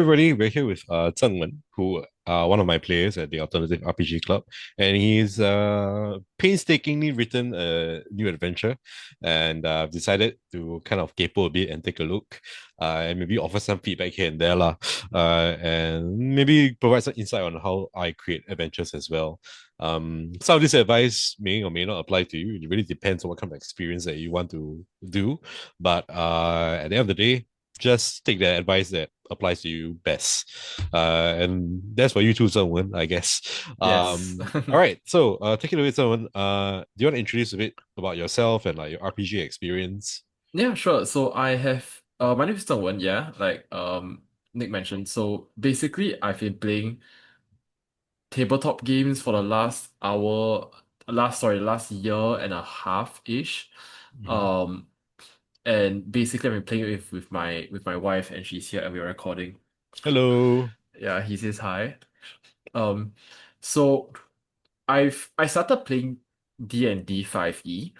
Everybody, we're here with Zheng Wen, who one of my players at the Alternative RPG Club, and he's painstakingly written a new adventure, and decided to kind of capo a bit and take a look, and maybe offer some feedback here and there, lah, and maybe provide some insight on how I create adventures as well. Some of this advice may or may not apply to you. It really depends on what kind of experience that you want to do, but at the end of the day, just take the advice that applies to you best. And that's for you too, someone, I guess. Yes. All right. So take it away, someone. Do you want to introduce a bit about yourself and like your RPG experience? Yeah, sure. So I have my name is Zheng, yeah, like Nick mentioned. So basically I've been playing tabletop games for the last year and a half ish. Mhm. Um and basically I've been playing with my wife and she's here and we're recording. Hello. Yeah, he says hi. Um so I started playing D&D 5e.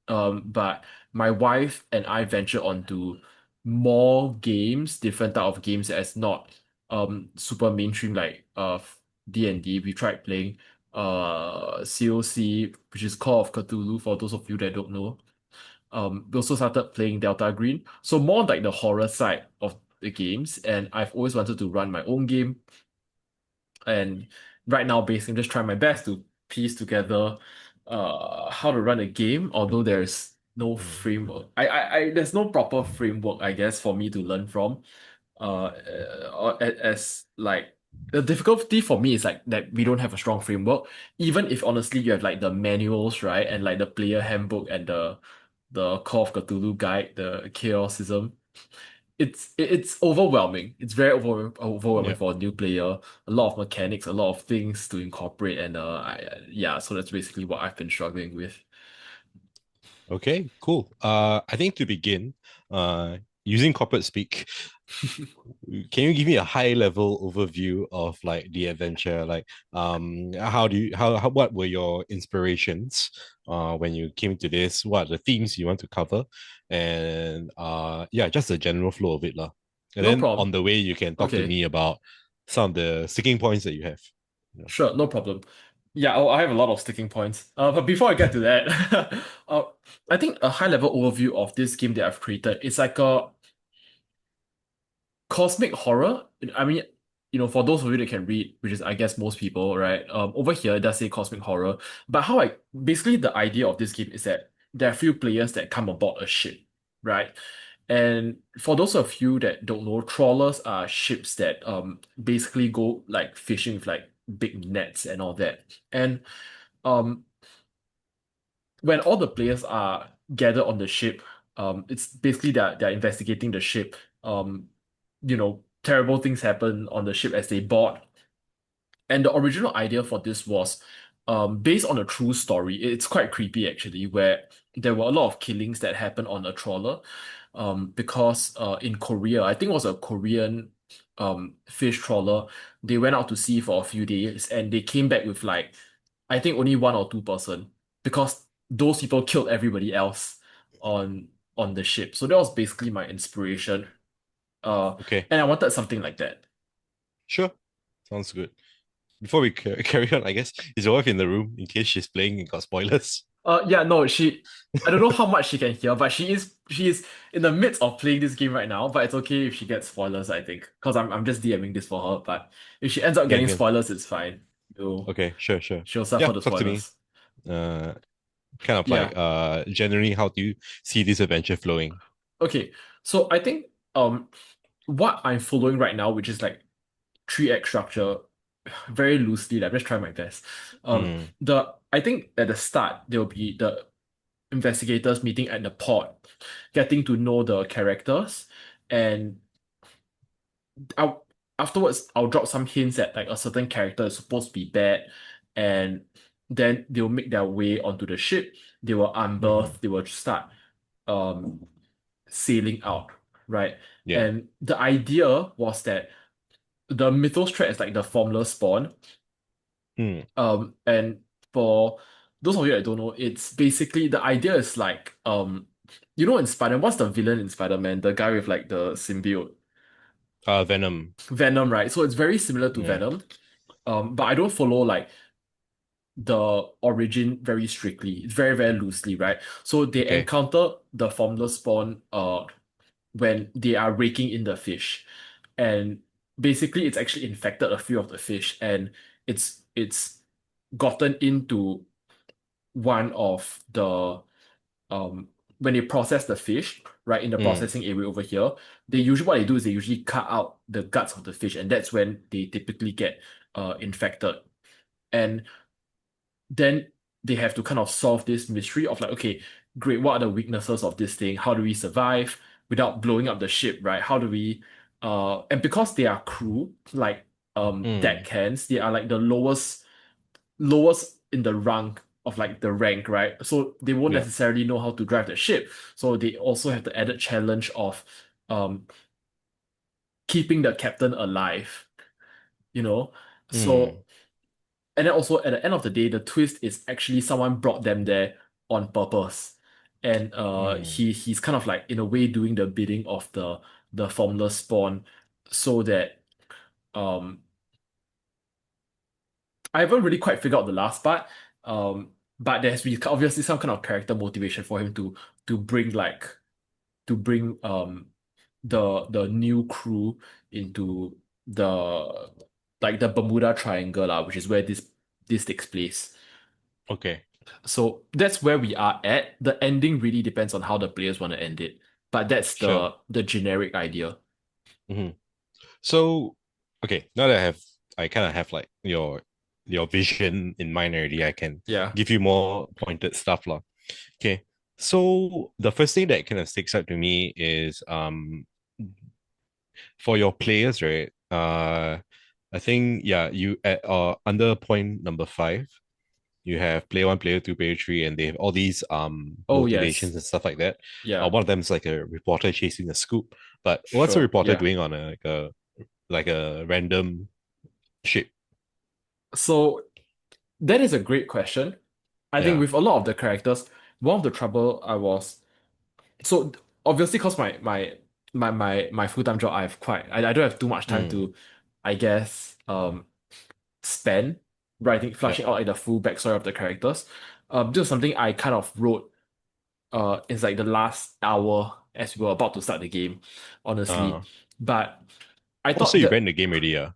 But my wife and I venture onto more games, different type of games that's not super mainstream like D&D. We tried playing COC, which is Call of Cthulhu for those of you that don't know. We also started playing Delta Green. So more like the horror side of the games, and I've always wanted to run my own game. And right now, basically, I'm just trying my best to piece together how to run a game, although there's no Mm. framework. There's no proper framework, I guess, for me to learn from. As like the difficulty for me is like that we don't have a strong framework. Even if honestly you have like the manuals, right, and like the player handbook and the Call of Cthulhu guide, the Chaosism, it's overwhelming. It's very overwhelming Yeah. for a new player. A lot of mechanics, a lot of things to incorporate, and yeah. So that's basically what I've been struggling with. Okay, cool. I think to begin, using corporate speak, can you give me a high level overview of like the adventure? Like, how do you how what were your inspirations when you came to this? What are the themes you want to cover? And yeah, just the general flow of it, lah. And No then problem. on the way you can talk to Okay, me about some of the sticking points that you have. Yeah. sure, no problem. Yeah, I have a lot of sticking points. But before I get to that, uh, I think a high level overview of this game that I've created is like a cosmic horror. I mean, for those of you that can read, which is I guess most people, right? Over here it does say cosmic horror. But how I basically the idea of this game is that there are few players that come aboard a ship, right? And for those of you that don't know, trawlers are ships that basically go like fishing with like big nets and all that. And um when all the players are gathered on the ship, it's basically they're investigating the ship. Terrible things happen on the ship as they board. And the original idea for this was based on a true story. It's quite creepy actually, where there were a lot of killings that happened on a trawler. Because in Korea, I think it was a Korean fish trawler, they went out to sea for a few days and they came back with like I think only one or two person because those people killed everybody else on on the ship. So that was basically my inspiration. Uh, Okay, and I wanted something like that. sure, sounds good. Before we carry on, I guess is your wife in the room in case she's playing and got spoilers? Yeah, no, I don't know how much she can hear, but she is in the midst of playing this game right now. But it's okay if she gets spoilers, I think, because I'm just DMing this for her. But if she ends up Can getting can. spoilers, it's fine. She'll Okay, sure, sure. she'll Yeah, suffer the talk to me. spoilers. Uh, kind of like Yeah. generally, how do you see this adventure flowing? Okay. So I think what I'm following right now, which is like three act structure, very loosely. I'm just trying my best. Um, Mm, the I think at the start there will be the investigators meeting at the port, getting to know the characters, and I'll afterwards I'll drop some hints that like a certain character is supposed to be bad, and then they'll make their way onto the ship. They will mm-hmm. unberth. They will start um sailing out, right? Yeah. And the idea was that the mythos threat is like the formless spawn. Mm. And for those of you that don't know, it's basically the idea is like in Spider, what's the villain in Spider-Man? The guy with like the symbiote. Venom. Venom, right? So it's very similar to Yeah. Venom. But I don't follow like the origin very strictly. It's very, very loosely, right? So they Okay. encounter the formless spawn when they are raking in the fish. And basically it's actually infected a few of the fish and it's gotten into one of the um when they process the fish, right, in the Mm. processing area over here, they usually what they do is they usually cut out the guts of the fish, and that's when they typically get infected. And then they have to kind of solve this mystery of like, okay, great, what are the weaknesses of this thing? How do we survive without blowing up the ship, right? How do we and because they are crew, like Mm. deckhands, they are like the lowest in the rank of like the rank, right? So they won't Yeah. necessarily know how to drive the ship. So they also have the added challenge of um keeping the captain alive, you know? So Mm. and then also at the end of the day, the twist is actually someone brought them there on purpose. And Mm. he's kind of like in a way doing the bidding of the formless spawn so that um I haven't really quite figured out the last part. But there has to be obviously some kind of character motivation for him to bring like to bring the new crew into the like the Bermuda Triangle lah, which is where this takes place. Okay. So that's where we are at. The ending really depends on how the players want to end it. But that's Sure. the generic idea. Hmm. So, okay, now that I kind of have like your vision in mind already, I can Yeah. give you more pointed stuff, lah. Okay. So the first thing that kind of sticks out to me is for your players, right? I think yeah, you at under point number 5, you have player one, player two, player three, and they have all these Oh motivations yes. and stuff like that. Yeah. One of them is like a reporter chasing a scoop, but what's a Sure. reporter Yeah. doing on a like a random ship? So that is a great question. I think Yeah. with a lot of the characters, one of the trouble I was so obviously because my full-time job I don't have too much time Mm. to I guess spend writing Yep. flashing out like the full backstory of the characters. This was something I kind of wrote it's like the last hour as we were about to start the game, honestly. Uh. But I Also, thought you that ran the game already. I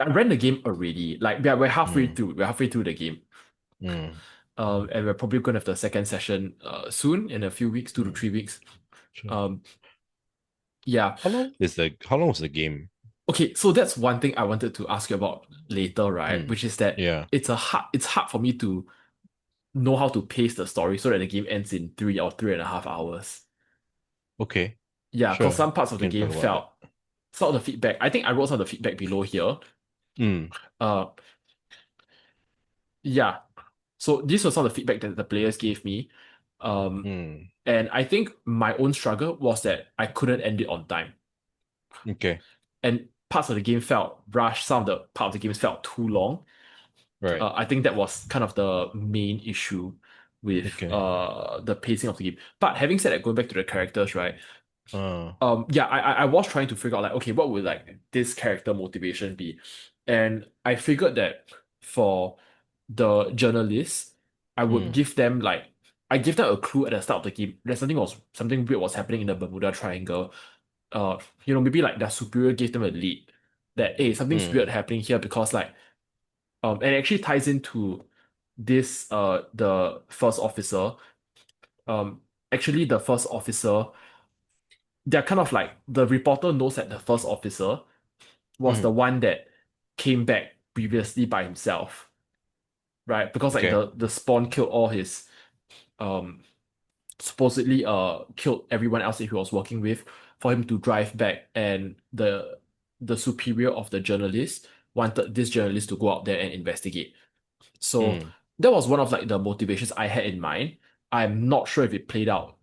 ran the game already. Like we're halfway Mm. through. We're halfway through the game. Mm. And we're probably gonna have the second session soon in a few weeks, two to Mm. three weeks. Sure. Um yeah. How long was the game? Okay, so that's one thing I wanted to ask you about later, right? Mm. Which is that Yeah. it's hard for me to know how to pace the story so that the game ends in 3 or 3.5 hours. Okay. Yeah, because Sure. some parts We of the can game talk about that. felt some of the feedback. I think I wrote some of the feedback below here. Mm. Uh, yeah. So this was some of the feedback that the players gave me. Um, Mm. and I think my own struggle was that I couldn't end it on time. Okay. And parts of the game felt rushed. Some of the part of the games felt too long. Right. I think that was kind of the main issue with Okay. the pacing of the game. But having said that, going back to the characters, right? Uh. Yeah, I was trying to figure out like, okay, what would like this character motivation be? And I figured that for the journalists, I would Mm. give them like I give them a clue at the start of the game that something weird was happening in the Bermuda Triangle. Maybe like their superior gave them a lead that hey, something's weird Mm. happening here because like and it actually ties into this the first officer. Um Actually the first officer they're kind of like the reporter knows that the first officer was the Mm. one that came back previously by himself, right? Because like Okay. the spawn killed all his um supposedly killed everyone else that he was working with for him to drive back and the superior of the journalist wanted this journalist to go out there and investigate. So Mm. that was one of like the motivations I had in mind. I'm not sure if it played out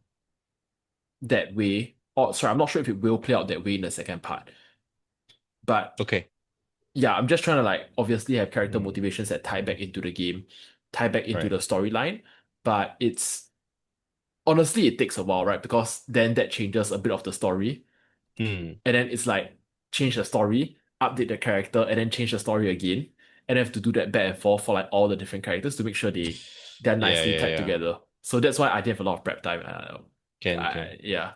that way. Or sorry, I'm not sure if it will play out that way in the second part. But Okay. yeah, I'm just trying to like obviously have character Mm. motivations that tie back into the game, tie back into Right. the storyline. But it's honestly it takes a while, right? Because then that changes a bit of the story. Mm. And then it's like change the story, update the character, and then change the story again, and have to do that back and forth for like all the different characters to make sure they're Yeah, nicely yeah, tied yeah. together. So that's why I did have a lot of prep time. Can. Yeah.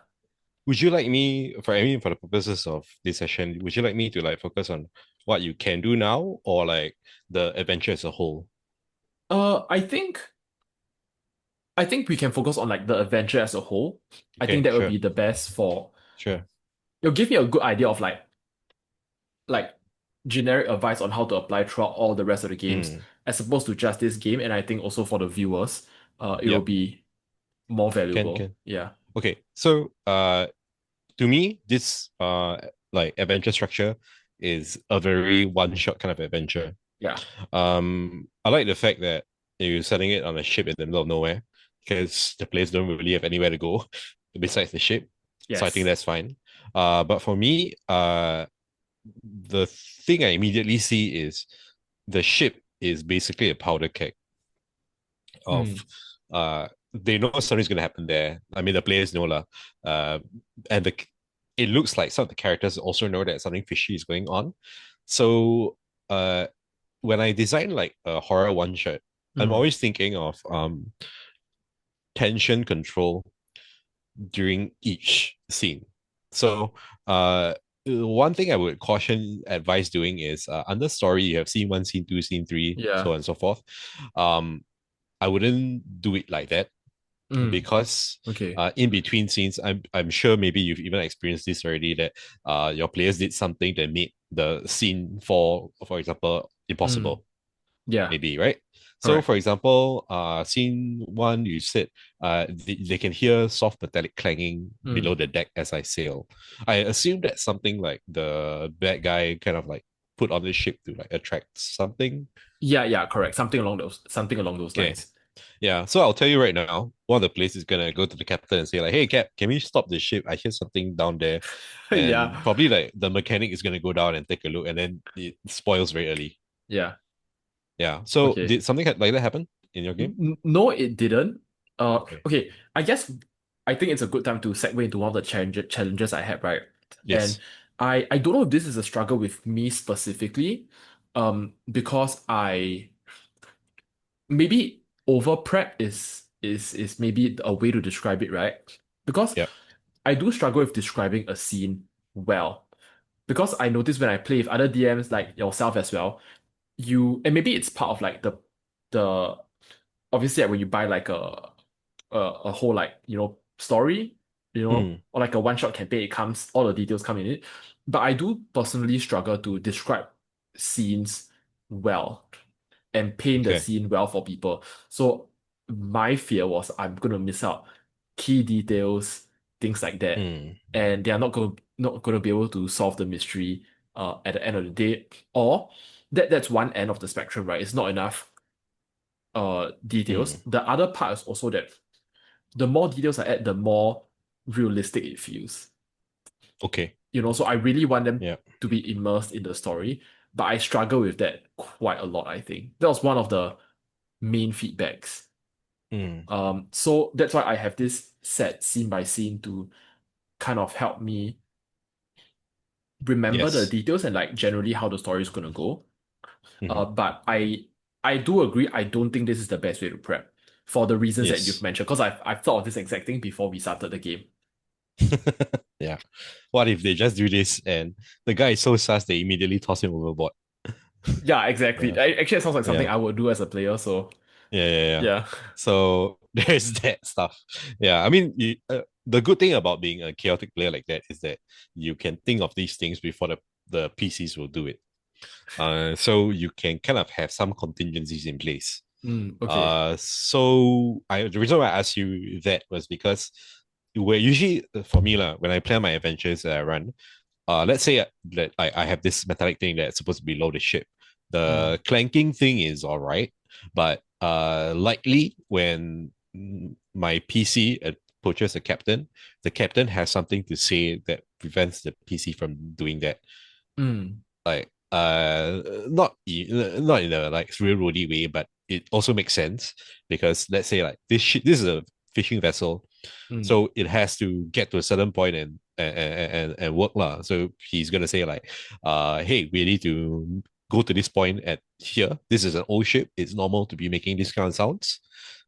Would you like me, for I mean, for the purposes of this session, would you like me to like focus on what you can do now or like the adventure as a whole? I think we can focus on like the adventure as a whole. I think Okay, that would sure, be the best for sure. it'll give me a good idea of like generic advice on how to apply throughout all the rest of the games, Mm, as opposed to just this game. And I think also for the viewers, it will yep, be more valuable. can. Yeah. Okay, so to me, this like adventure structure is a very one-shot kind of adventure. Yeah. I like the fact that you're setting it on a ship in the middle of nowhere because the players don't really have anywhere to go besides the ship. So I think Yes. that's fine. But for me, the thing I immediately see is the ship is basically a powder keg of Mm. they know something's gonna happen there. I mean the players know lah. Uh and it looks like some of the characters also know that something fishy is going on. So when I design like a horror one shot, I'm Mm. always thinking of tension control during each scene. So one thing I would caution advise doing is under story you have scene one, scene two, scene three, so Yeah. on and so forth. Um, I wouldn't do it like that Mm. because Okay. in between scenes, I'm sure maybe you've even experienced this already that your players did something that made the scene for example, Mm. impossible Yeah. maybe, right? So, Correct. for example, scene one, you said they can hear soft metallic clanging below Mm. the deck as I sail. I assume that's something like the bad guy kind of like put on the ship to like attract something. Yeah, yeah, correct. Something along those Okay, lines. yeah. So I'll tell you right now, one of the players is gonna go to the captain and say like, "Hey, Cap, can we stop the ship? I hear something down there," and Yeah. probably like the mechanic is gonna go down and take a look, and then it spoils very early. Yeah. Yeah. So Okay. did something like that happen in your game? No, it didn't. Okay. Okay. I think it's a good time to segue into one of the challenges I had, right? And Yes. I don't know if this is a struggle with me specifically, because I maybe over prep is maybe a way to describe it, right? Because Yep. I do struggle with describing a scene well. Because I notice when I play with other DMs like yourself as well, and maybe it's part of like the obviously like when you buy like a whole like story, Mm, or like a one shot campaign, it comes all the details come in it. But I do personally struggle to describe scenes well and paint the okay. scene well for people. So my fear was I'm gonna miss out key details, things like that, Mm, and they are not gonna be able to solve the mystery at the end of the day. Or that's one end of the spectrum, right? It's not enough details. mm, The other part is also that the more details I add, the more realistic it feels. okay. So I really want them Yeah. to be immersed in the story, but I struggle with that quite a lot, I think. That was one of the main feedbacks. Mm, So that's why I have this set scene by scene to kind of help me remember the yes. details and like generally how the story is gonna go. Hmm. But I do agree, I don't think this is the best way to prep for the reasons that you've Yes. mentioned, because I've thought of this exact thing before we started the game. Yeah. What if they just do this and the guy is so sus they immediately toss him overboard? Yeah, exactly. Yeah. Actually, it sounds like something Yeah. I would do as a player, so Yeah. yeah. So there's that stuff. Yeah. I mean, the good thing about being a chaotic player like that is that you can think of these things before the PCs will do it. So you can kind of have some contingencies in place. Okay. So the reason why I asked you that was because we're usually for me lah, when I plan my adventures that I run, let's say that I have this metallic thing that's supposed to be below the ship. Mm, The clanking thing is all right, but likely when my PC approaches the captain has something to say that prevents the PC from doing that. mm, Like not in a like real roady way, but it also makes sense because let's say like this is a fishing vessel. Mm. So it has to get to a certain point and work lah. So he's gonna say like, hey, we need to go to this point at here. This is an old ship. It's normal to be making these kind of sounds.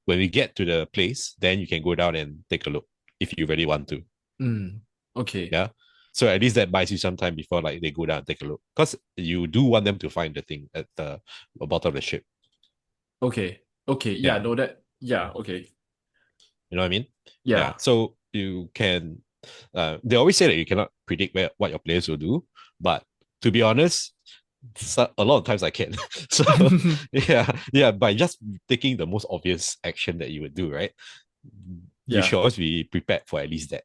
When we get to the place, then you can go down and take a look if you really want to. Mm. Okay. Yeah. So at least that buys you some time before like they go down and take a look. Because you do want them to find the thing at the bottom of the ship. Okay. Okay. Yeah, Yeah. no that yeah, okay. You know what I mean? Yeah. Yeah. So you can they always say that you cannot predict what your players will do, but to be honest, a lot of times I can. So yeah, by just taking the most obvious action that you would do, right? You Yeah. should always be prepared for at least that.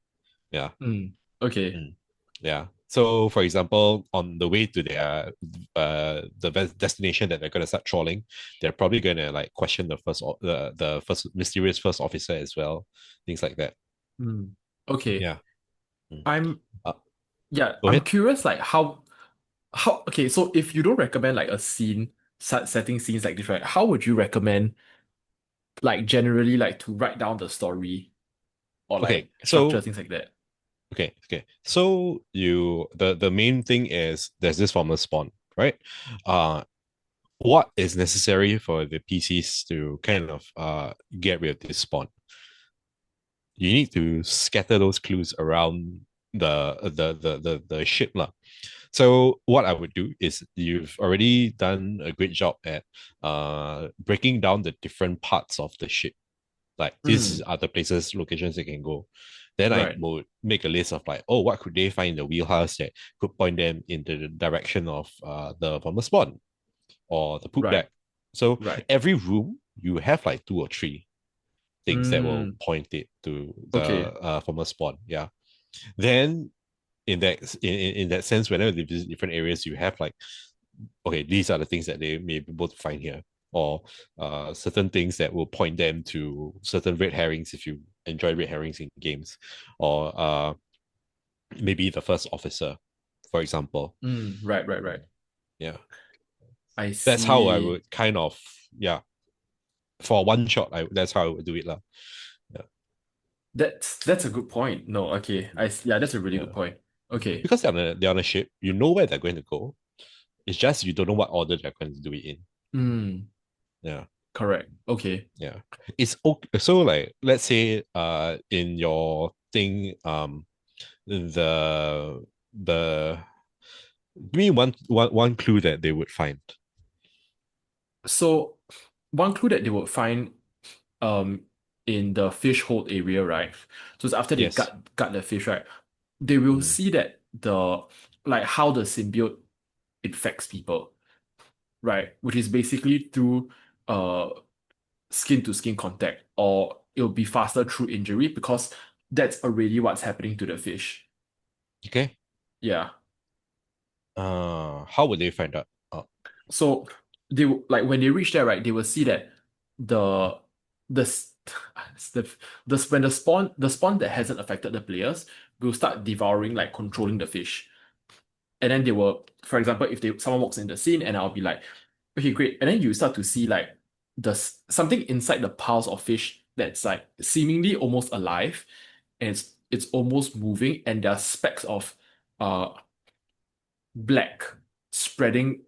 Yeah. Mm. Okay. Mm. Yeah. So, for example, on the way to their destination that they're gonna start trawling, they're probably gonna like question the first mysterious first officer as well, things like that. Mm. Okay. Yeah. Mm. I'm Uh, yeah, Go I'm ahead. curious like how okay, so if you don't recommend like a scene setting scenes like this, right? How would you recommend like generally like to write down the story or Okay. like structure So things like that? okay. So the main thing is there's this formless spawn, right? Uh, what is necessary for the PCs to kind of get rid of this spawn? You need to scatter those clues around the ship lah. So what I would do is you've already done a great job at breaking down the different parts of the ship. Like these Mm. are the places, locations they can go. Then I Right. would make a list of like, oh, what could they find in the wheelhouse that could point them into the direction of the former spawn or the poop Right. deck. So Right. every room you have like two or three things that will Mm. point it to the Okay. former spawn. Yeah. Then in that sense, whenever they visit different areas, you have like, okay, these are the things that they may be able to find here, or certain things that will point them to certain red herrings if you enjoy red herrings in games, or maybe the first officer, for example. Mm. Right, right, right. Yeah, I that's how I see. would kind of yeah for one shot. That's how I would do it lah. Yeah, That's a good point. No, okay. Yeah, that's a really good yeah. point. Okay. Because they're on a ship, you know where they're going to go. It's just you don't know what order they're going to do it in. Mm. Yeah. Correct. Okay. Yeah. It's okay. So like let's say in your thing the the give me one clue that they would find. So one clue that they would find um in the fish hold area, right? So it's after they Yes. gut the fish, right? They will Mm. see that the like how the symbiote infects people, right? Which is basically through uh skin to skin contact, or it'll be faster through injury because that's already what's happening to the fish. Okay. Yeah. How would they find out? So like when they reach there, right, they will see that the the s- the when the spawn that hasn't affected the players will start devouring, like controlling the fish. And then they will, for example, if someone walks in the scene and I'll be like, okay, great. And then you start to see like something inside the piles of fish that's like seemingly almost alive, and it's almost moving, and there are specks of uh black spreading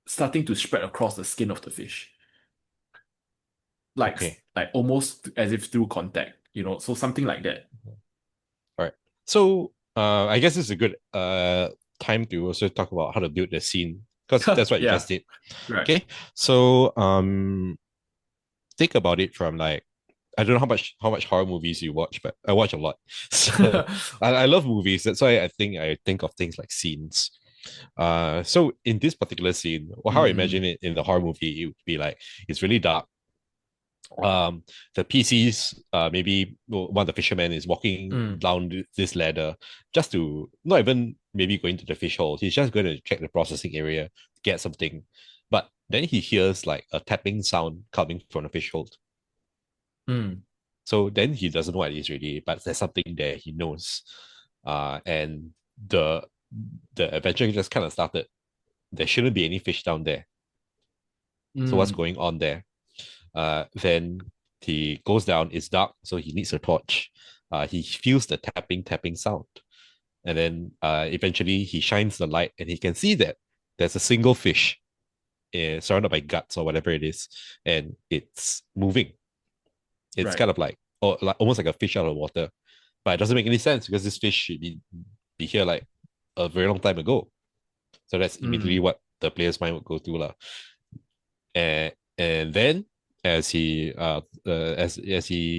starting to spread across the skin of the fish, like Okay. like almost as if through contact, so something like that. All right. So I guess it's a good time to also talk about how to build the scene because that's what you Yeah, just did. right. Okay. So think about it from like I don't know how much horror movies you watch, but I watch a lot. So I love movies. That's why I think of things like scenes. So in this particular scene, well, how I imagine Mm, it in the horror movie, it would be like it's really dark. The PCs, maybe one of the fishermen is walking mm, down this ladder just to not even maybe going to the fish hole. He's just going to check the processing area, get something. But then he hears like a tapping sound coming from the fish hole. mm, So then he doesn't know what it is really, but there's something there he knows. And the the adventure just kind of started. There shouldn't be any fish down there. So what's mm, going on there? Then he goes down. It's dark, so he needs a torch. he feels the tapping sound. And then eventually he shines the light and he can see that there's a single fish surrounded by guts or whatever it is, and it's moving. It's Right. kind of like, or like almost like a fish out of water, but it doesn't make any sense because this fish should be here like a very long time ago. So that's immediately Mm. what the player's mind would go to lah. And then as he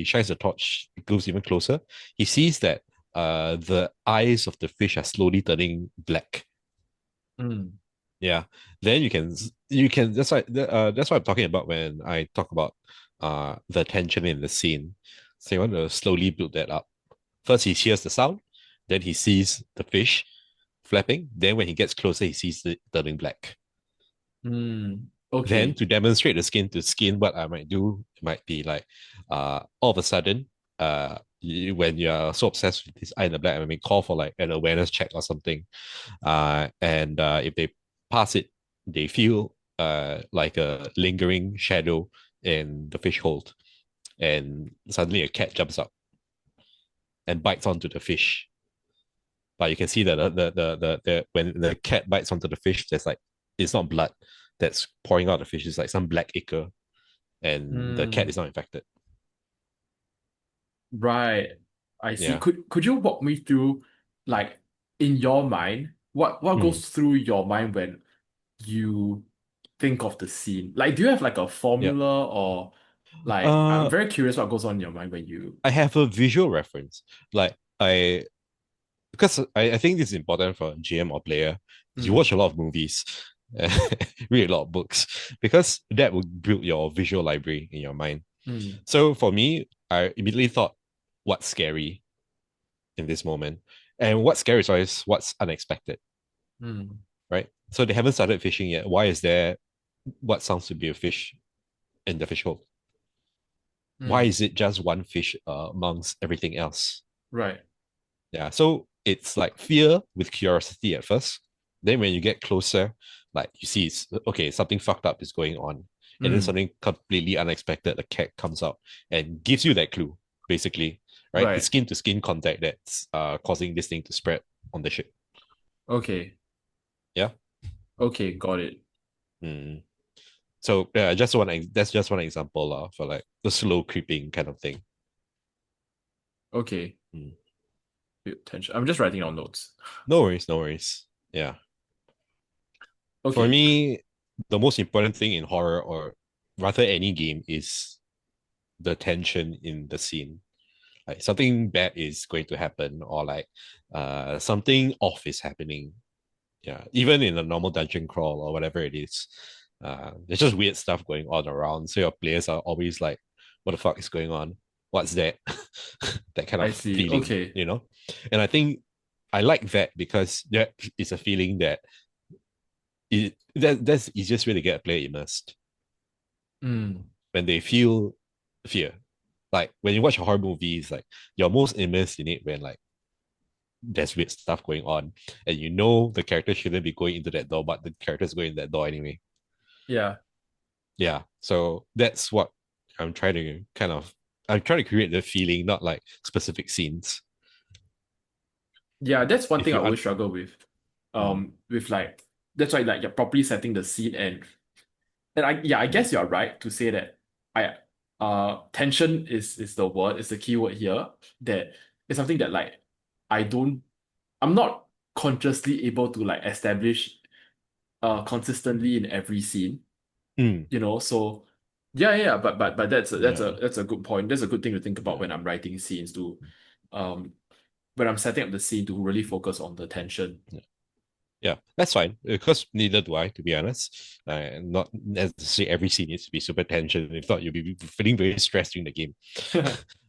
shines the torch, it goes even closer. He sees that the eyes of the fish are slowly turning black. Mm. Yeah, then you can that's what I'm talking about when I talk about the tension in the scene. So you want to slowly build that up. First he hears the sound, then he sees the fish flapping. Then when he gets closer, he sees it turning black. Mm. Then Okay. to demonstrate the skin to skin, what I might do might be like all of a sudden, when you're so obsessed with this eye in the black, I may call for like an awareness check or something. And if they pass it, they feel like a lingering shadow in the fish hold. And suddenly a cat jumps up and bites onto the fish. But you can see that the when the cat bites onto the fish, there's like, it's not blood that's pouring out of the fish. It's like some black ichor, and the cat Mm. is not infected. Right. I see. Yeah. Could you walk me through, like, in your mind, what Mm. goes through your mind when you think of the scene? Like, do you have like a Yeah. formula, or like I'm Uh, very curious what goes on in your mind when you I have a visual reference. Like because I think this is important for GM or player. You mm, watch a lot of movies, read a lot of books, because that will build your visual library in your mind. mm, So for me, I immediately thought, what's scary in this moment? And what's scary is always what's unexpected, mm, right? So they haven't started fishing yet. Why is there what sounds to be a fish in the fish hole? Why mm, is it just one fish amongst everything else? right. Yeah, so it's like fear with curiosity at first. Then when you get closer, like you see, it's okay, something fucked up is going on, and then Mm, something completely unexpected, the cat comes out and gives you that clue, basically, right? The right. skin to skin contact that's causing this thing to spread on the ship. Okay. Yeah. Okay, got it. Mm. So yeah, just one. That's just one example for like the slow creeping kind of thing. Okay. Mm. Pay attention. I'm just writing down notes. No worries, no worries. Yeah. For Okay. me, the most important thing in horror, or rather any game, is the tension in the scene. Like something bad is going to happen, or like something off is happening. Yeah, even in a normal dungeon crawl or whatever it is, there's just weird stuff going on around. So your players are always like, "What the fuck is going on? What's that?" That kind I of see. feeling, Okay. you know. And I think I like that because that is a feeling that that's the easiest way to get a player immersed Mm, when they feel fear. Like when you watch a horror movie, it's like you're most immersed in it when like there's weird stuff going on, and you know the character shouldn't be going into that door, but the character's going in that door anyway. yeah. Yeah, so that's what I'm trying to kind of I'm trying to create the feeling, not like specific scenes. Yeah, that's one If thing I you always struggle with. mm, With like that's why like you're properly setting the scene, and I mm, guess you're right to say that I tension is the word, is the key word here. That is something that like I don't I'm not consciously able to like establish consistently in every scene, mm, so yeah, but yeah, that's a good point. That's a good thing to think about yeah. when I'm writing scenes, to um when I'm setting up the scene, to really focus on the tension. Yeah, that's fine because neither do I, to be honest. Not necessarily every scene needs to be super tension. If not, you'll be feeling very stressed during the game.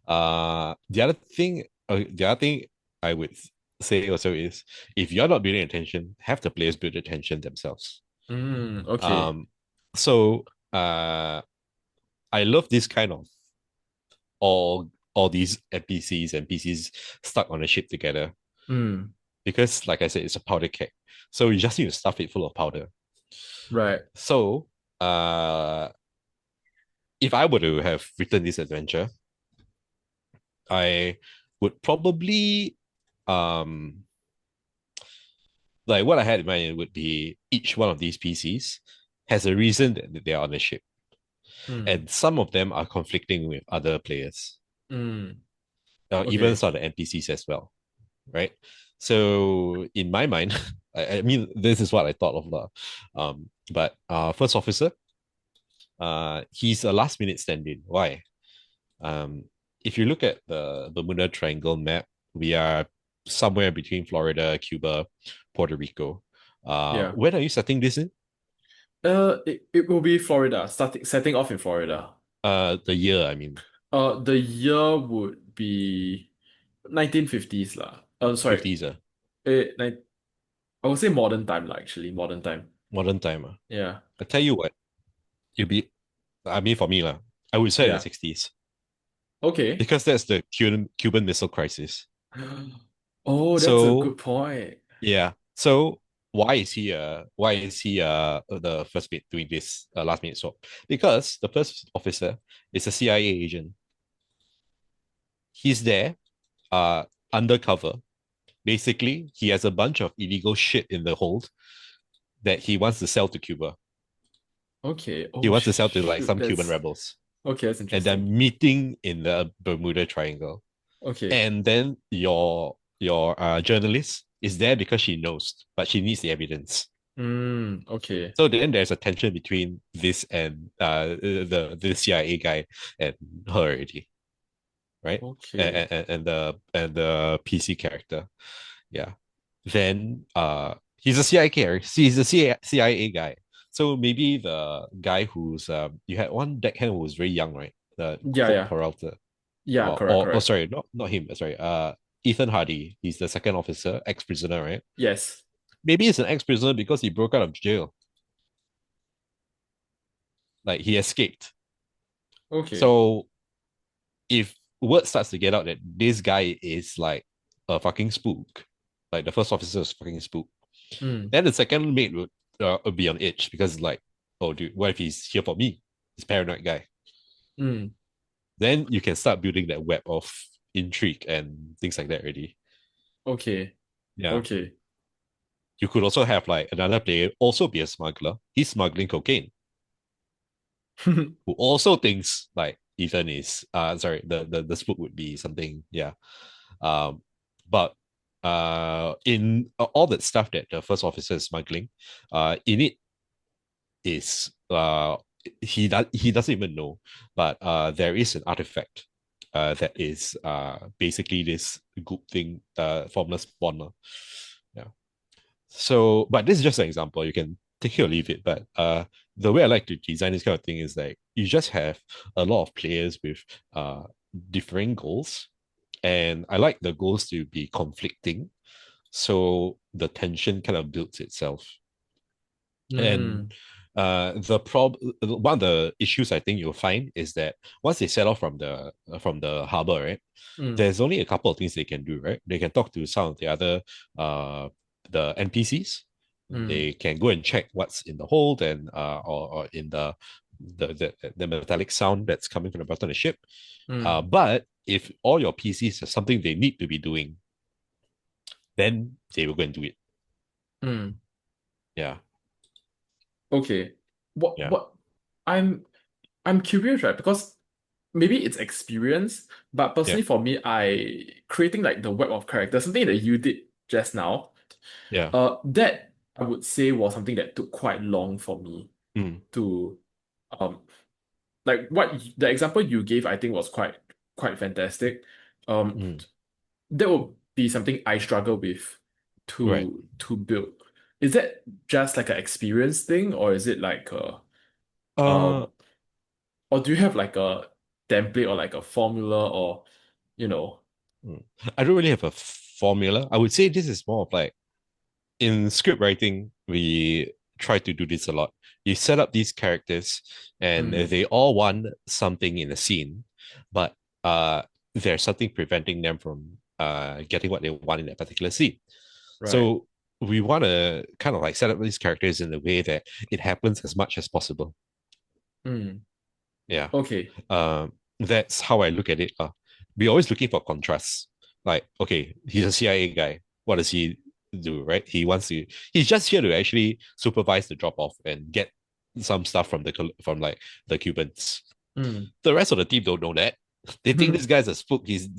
The other thing I would say also is if you're not building attention, have the players build attention themselves. Okay. Um, so I love this kind of all these NPCs and PCs stuck on a ship together Mm, because, like I said, it's a powder keg. So you just need to stuff it full of powder. right. So, uh, if I were to have written this adventure, I would probably um like what I had in mind would be each one of these PCs has a reason that they are on the ship, Mm. and some of them are conflicting with other players, Mm. even Okay. some of the NPCs as well, right? So in my mind, I mean, this is what I thought of the, but first officer, he's a last minute stand-in. Why? Um, if you look at the Bermuda Triangle map, we are somewhere between Florida, Cuba, Puerto Rico. Yeah. When are you setting this in? It will be Florida, setting off in Florida. The year, I mean, The year would be 1950s lah. Sorry. 50s, Nine, I would say modern time lah, actually, modern time. modern time. Yeah. I tell you what, you'll be, I mean, for me, lah, I would say in the Yeah. 60s Okay. because that's the Cuban Missile Crisis. Oh, that's a So good point. yeah. So why is he the first mate doing this last minute swap? Because the first officer is a CIA agent. He's there uh undercover. Basically, he has a bunch of illegal shit in the hold that he wants to sell to Cuba. Okay. He Oh, wants to sell to like shoot. some Cuban rebels. That's And they're interesting. meeting in the Bermuda Triangle. Okay. And then your journalist is there because she knows, but she needs the evidence. Okay. So then there's a tension between this and the CIA guy and her already, right? Okay. And the PC character, yeah. Then he's a CIA guy. So maybe the guy who's you had one deckhand who was very young, right? Yeah, Colt yeah. Peralta, Yeah, or correct, or, or correct. sorry, not him. Sorry, Ethan Hardy. He's the second officer, ex-prisoner, right? Yes. Maybe he's an ex-prisoner because he broke out of jail, like he escaped. Okay. So if word starts to get out that this guy is like a fucking spook, like the first officer is fucking spook, Mm, then the second mate would be on edge because like, oh dude, what if he's here for me? This paranoid guy. mm. Then you can start building that web of intrigue and things like that already. Okay. Yeah. Okay. You could also have like another player also be a smuggler. He's smuggling cocaine, who also thinks like Ethan is sorry, the spook would be something, yeah. Um, but in all that stuff that the first officer is smuggling, in it is he doesn't even know, but there is an artifact that is basically this goop thing, formless spawner. Yeah. So, but this is just an example. You can take it or leave it. But the way I like to design this kind of thing is like you just have a lot of players with differing goals, and I like the goals to be conflicting, so the tension kind of builds itself. And Mm, one of the issues I think you'll find is that once they set off from the harbor, right, mm, there's only a couple of things they can do, right? They can talk to some of the other the NPCs. mm, They can go and check what's in the hold and or in the metallic sound that's coming from the bottom of the ship. mm, But if all your PCs have something they need to be doing, then they will go and do it. mm. Yeah, Okay. yeah, What I'm curious, right? Because maybe it's experience, but yeah, personally for me, I creating like the web of characters, something that you did just now, yeah. that I would say was something that took quite long for me Mm, to um like the example you gave, I think was quite fantastic. Um, mm. that would be something I struggle with Right. to build. Is that just like an experience thing, or is it like a Uh, um, or do you have like a template or like a formula or you know? mm. I don't really have a formula. I would say this is more of like in script writing, we try to do this a lot. You set up these characters and Mm, they all want something in a scene, but there's something preventing them from getting what they want in that particular scene. right. So we want to kind of like set up these characters in a way that it happens as much as possible. Mm, Yeah. okay. That's how I look at it. We're always looking for contrasts. Like, okay, he's a CIA guy. What does he do, right? He's just here to actually supervise the drop off and get some stuff from from like the Cubans. Mm. The rest of the team don't know that. They think this guy's a spook. He's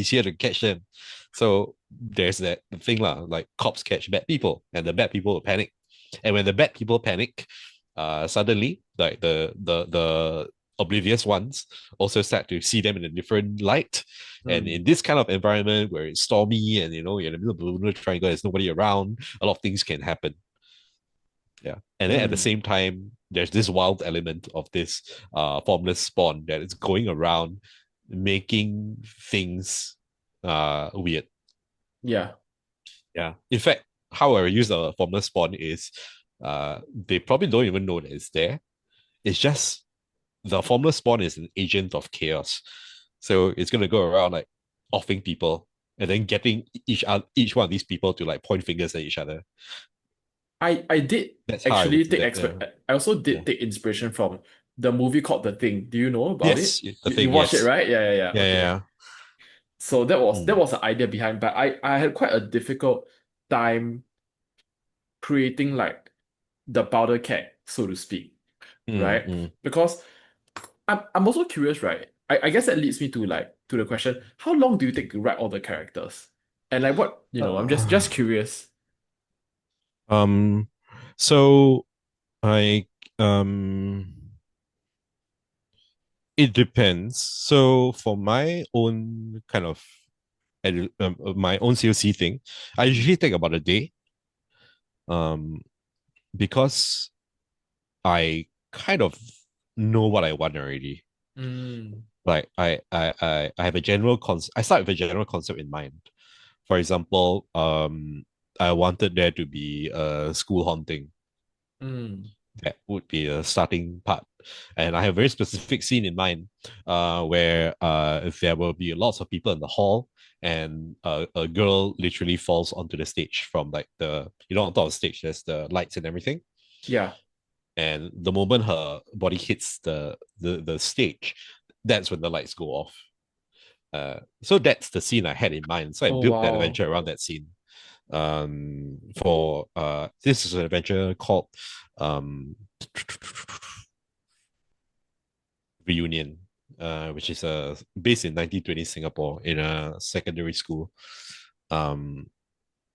here to catch them. So there's that thing lah. Like cops catch bad people, and the bad people will panic. And when the bad people panic, suddenly like the oblivious ones also start to see them in a different light. And Mm. in this kind of environment where it's stormy and you're in the middle of the Bermuda Triangle, there's nobody around, a lot of things can happen. Yeah. And then at the Mm. same time, there's this wild element of this formless spawn that is going around making things weird. Yeah. Yeah. In fact, how I use the formless spawn is they probably don't even know that it's there. It's just the formless spawn is an agent of chaos. So it's gonna go around like offing people and then getting each one of these people to like point fingers at each other. I did That's how I actually would do take that. Yeah. I also Yeah. did take inspiration from the movie called The Thing. Do you know about Yes, it? the You thing, watched it, yes. right? Yeah, yeah, yeah. Yeah, Okay. yeah. So Yeah. that was the idea behind, but I had quite a difficult time creating like the powder keg, so to speak, Mm, right? mm. Because I'm also curious, right? I guess that leads me to like to the question, how long do you take to write all the characters? And like what, I'm just Uh, curious. um, so I um, it depends. So for my own kind of my own COC thing, I usually take about a day. Um, because I kind of know what I want already. Mm, Like I have a general concept. I start with a general concept in mind. For example, I wanted there to be a school haunting. mm, That would be a starting part. And I have a very specific scene in mind where there will be lots of people in the hall and a girl literally falls onto the stage from like on top of the stage, there's the lights and everything. yeah. And the moment her body hits the stage, that's when the lights go off. So that's the scene I had in mind. So I Oh built that wow. adventure around that scene. For This is an adventure called um Reunion, which is based in 1920 Singapore in a secondary school. Um,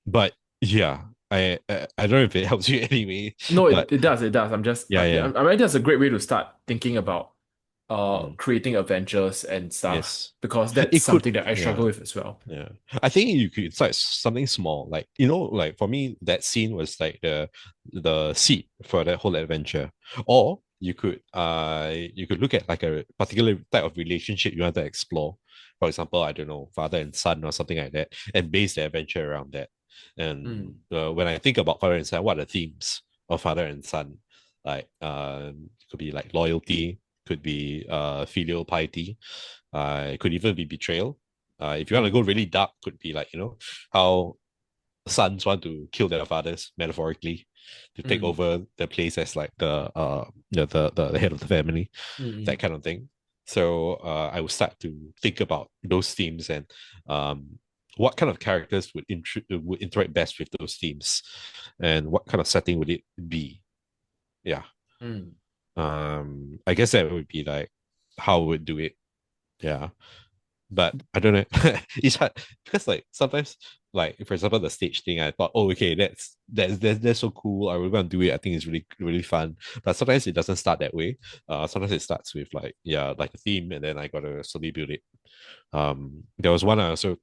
but yeah, I don't know if it helps you anyway, No, but it does, it does. I'm just yeah, yeah, I mean that's a great way to start thinking about mm, creating adventures and stuff yes, because that's it could, something that I struggle yeah. with as well. Yeah, I think you could start something small, like like for me, that scene was like the seed for that whole adventure. Or you could look at like a particular type of relationship you want to explore. For example, I don't know, father and son or something like that, and base the adventure around that. And Mm, when I think about father and son, what are the themes of father and son? Like it could be like loyalty, could be filial piety, it could even be betrayal. If you want to mm, go really dark, could be like how sons want to kill their fathers metaphorically to take mm, over the place as like the head of the family, that mm, kind of thing. So I would start to think about those themes and what kind of characters would interact best with those themes, and what kind of setting would it be? Yeah. mm. I guess that would be like how we would do it. Yeah. But I don't know. It's hard because like sometimes, like for example, the stage thing, I thought, oh, okay, that's so cool. I really want to do it. I think it's really really fun. But sometimes it doesn't start that way. Sometimes it starts with like like a theme, and then I gotta slowly build it. There was one I also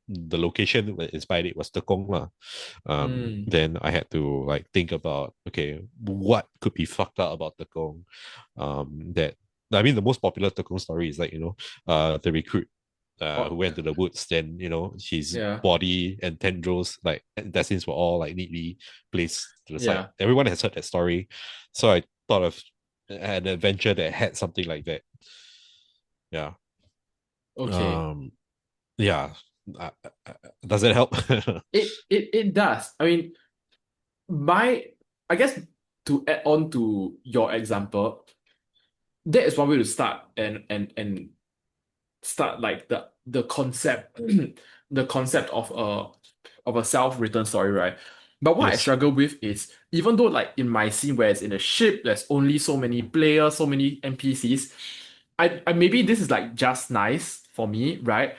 the location that inspired it was Tekong lah. Mm. Then I had to like think about, okay, what could be fucked up about Tekong. That I mean, the most popular Tekong story is like the recruit who Oh, went to the woods. Then his yeah, body and tendrils, like intestines, were all like neatly placed to the side. yeah. Everyone has heard that story, so I thought of an adventure that had something like that. Yeah. Okay. Um. Yeah. Uh, does that help? It does. I mean, my I guess to add on to your example, that is one way to start and start like the concept the concept of a self-written story, right? But what I Yes. struggle with is even though like in my scene where it's in a ship, there's only so many players, so many NPCs. I maybe this is like just nice for me, right?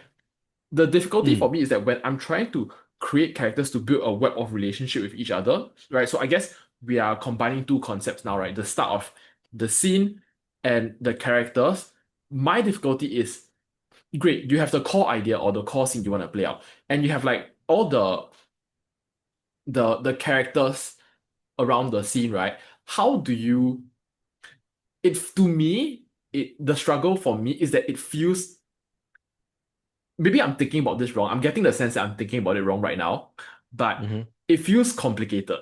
The difficulty Mm. for me is that when I'm trying to create characters to build a web of relationship with each other, right? So I guess we are combining two concepts now, right? The start of the scene and the characters. My difficulty is great. You have the core idea or the core scene you want to play out, and you have like all the characters around the scene, right? How do you it to me the struggle for me is that it feels maybe I'm thinking about this wrong. I'm getting the sense that I'm thinking about it wrong right now, but Hmm. it feels complicated,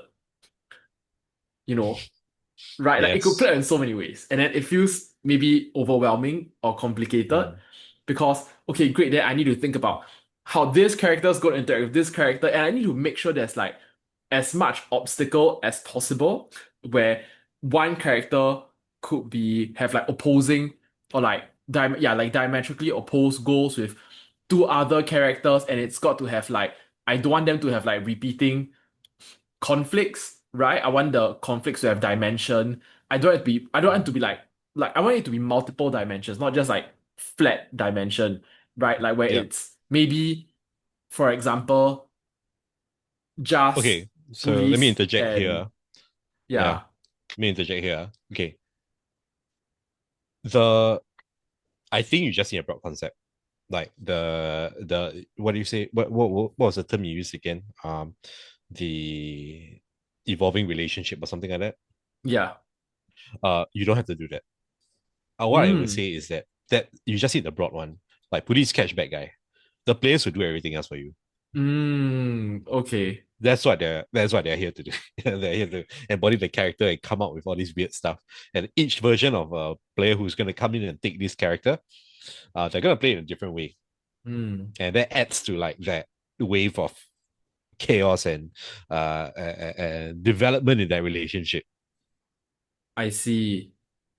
you know, right? Like it could Yes. play out in so many ways, and then it feels maybe overwhelming or complicated Mm. because okay, great. Then I need to think about how this character is going to interact with this character, and I need to make sure there's like as much obstacle as possible where one character could be have like opposing or like like diametrically opposed goals with two other characters, and it's got to have like I don't want them to have like repeating conflicts, right? I want the conflicts to have dimension. I don't want it to be like I want it to be multiple dimensions, not just like flat dimension, right? Like where Yeah. it's maybe, for example, just Okay. So let me police interject and here. Yeah. yeah, Let me interject here. Okay. The I think you just need a broad concept. Like the what do you say? What was the term you used again? The evolving relationship or something like that. yeah. You don't have to do that. What I would Mm, say is that you just need the broad one. Like police catch bad guy. The players will do everything else for you. okay. That's what they're here to do. They're here to embody the character and come up with all this weird stuff. And each version of a player who's going to come in and take this character, they're going to play in a different way, Mm, and that adds to like that wave of chaos and development in that relationship. I see.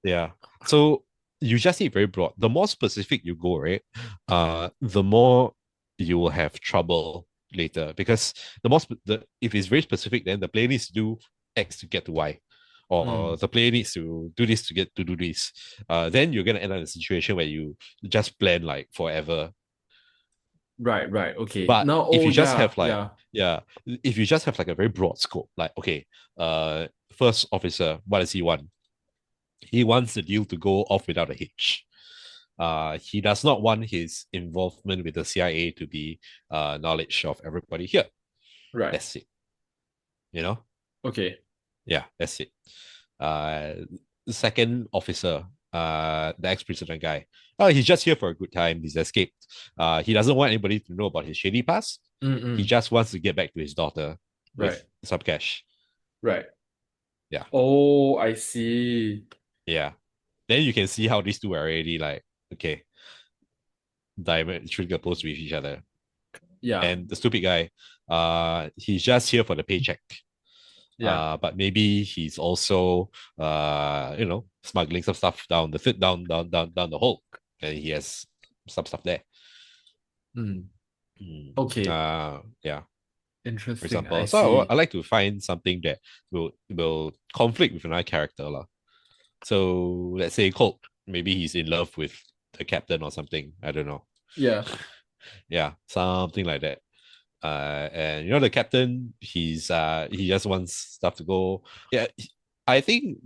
Yeah. So you just need very broad. The more specific you go, right, the more you will have trouble later because if it's very specific, then the player needs to do X to get to Y, or Mm, the player needs to do this to get to do this. Then you're gonna end up in a situation where you just plan like forever. right. Okay. But Now, if oh you just yeah, have like, yeah, yeah, if you just have like a very broad scope, like okay, first officer, what does he want? He wants the deal to go off without a hitch. He does not want his involvement with the CIA to be knowledge of everybody here. right. That's it. You know? Okay. Yeah, that's it. Uh, the second officer, the ex-prisoner guy. Oh, he's just here for a good time. He's escaped. He doesn't want anybody to know about his shady past. He Mm-mm. just wants to get back to his daughter Right. with some cash. Right. Yeah, Oh, I see. yeah. Then you can see how these two are already like, okay, diametrically opposed with each other. Yeah. And the stupid guy, he's just here for the paycheck. Yeah. But maybe he's also, smuggling some stuff down the fit, down the hole, and he has some stuff there. Mm. Mm. Okay. Yeah. For Interesting. I example, so I see. like to find something that will conflict with another character, lah. So let's say Colt, maybe he's in love with the captain or something. I don't know. Yeah. Yeah, something like that. And the captain, he just wants stuff to go. Yeah, I think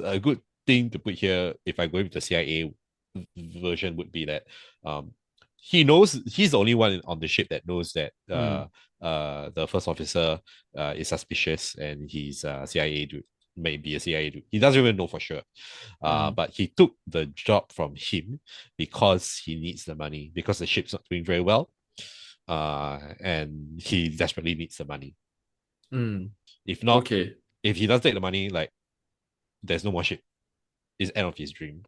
a good thing to put here, if I go with the CIA version, would be that um he knows he's the only one on the ship that knows that Mm. the first officer is suspicious and he's CIA dude, maybe a CIA dude. He doesn't even know for sure. Mm. But he took the job from him because he needs the money because the ship's not doing very well, and he desperately needs the money. Mm. If not, Okay. if he doesn't take the money, like there's no more ship. It's end of his dream.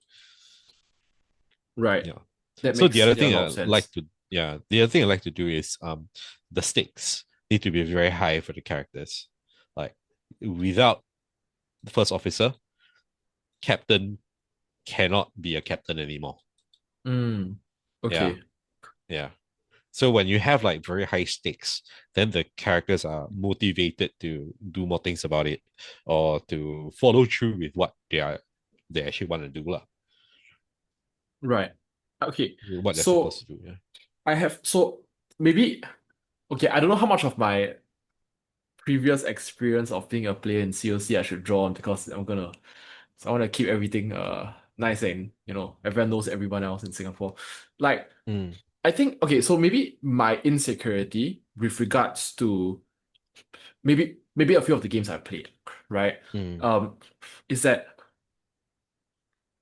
Right. Yeah. That So the makes other a thing lot of I like sense. to the other thing I like to do is the stakes need to be very high for the characters. Like without the first officer, captain cannot be a captain anymore. Mm. Yeah. Okay. Yeah. So when you have like very high stakes, then the characters are motivated to do more things about it or to follow through with what they actually want to do lah, Right. Okay. what they're supposed So to do. Yeah. so maybe okay, I don't know how much of my previous experience of being a player in COC I should draw on because I want to keep everything nice and everyone knows everyone else in Singapore. Like Mm, I think okay, so maybe my insecurity with regards to maybe a few of the games I've played, right? mm, Um, is that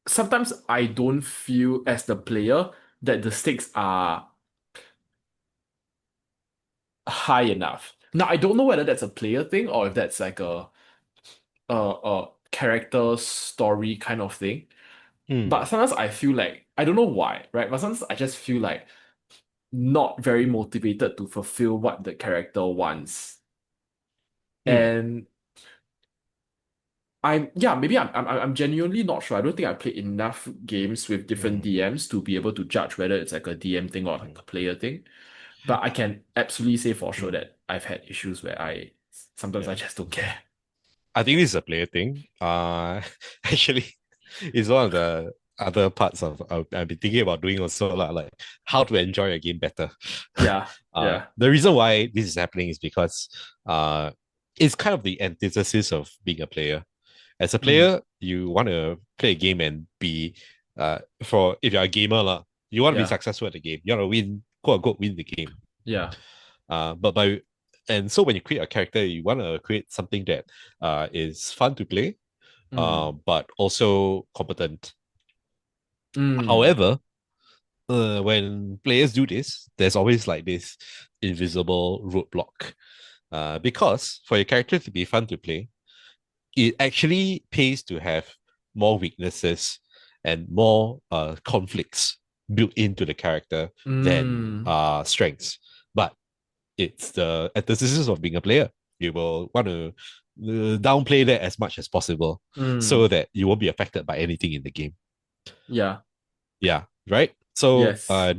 sometimes I don't feel as the player that the stakes are high enough. Now I don't know whether that's a player thing or if that's like a character story kind of thing. But mm, sometimes I feel like I don't know why, right? But sometimes I just feel like not very motivated to fulfill what the character wants. mm, And maybe I'm genuinely not sure. I don't think I played enough games with different mm, DMs to be able to judge whether it's like a DM thing or like mm, a player thing. But I can absolutely say for sure mm. that I've had issues where I sometimes I Yeah. just don't care. I think this is a player thing. Actually, it's one of the other parts of I've been thinking about doing also lah, like how to enjoy a game better. Yeah, yeah. The reason why this is happening is because it's kind of the antithesis of being a player. As a Mm, player, you want to play a game and be for if you're a gamer lah, you want to be yeah, successful at the game. You want to win, quote unquote, win the game. yeah. But by and so when you create a character, you want to create something that is fun to play, Mm, but also competent. mm, However, when players do this, there's always like this invisible roadblock. Because for your character to be fun to play, it actually pays to have more weaknesses and more conflicts built into the character than mm, strengths. But it's the antithesis of being a player. You will want to downplay that as much as possible so mm. that you won't be affected by anything in the game. Yeah, Yeah, right. So yes.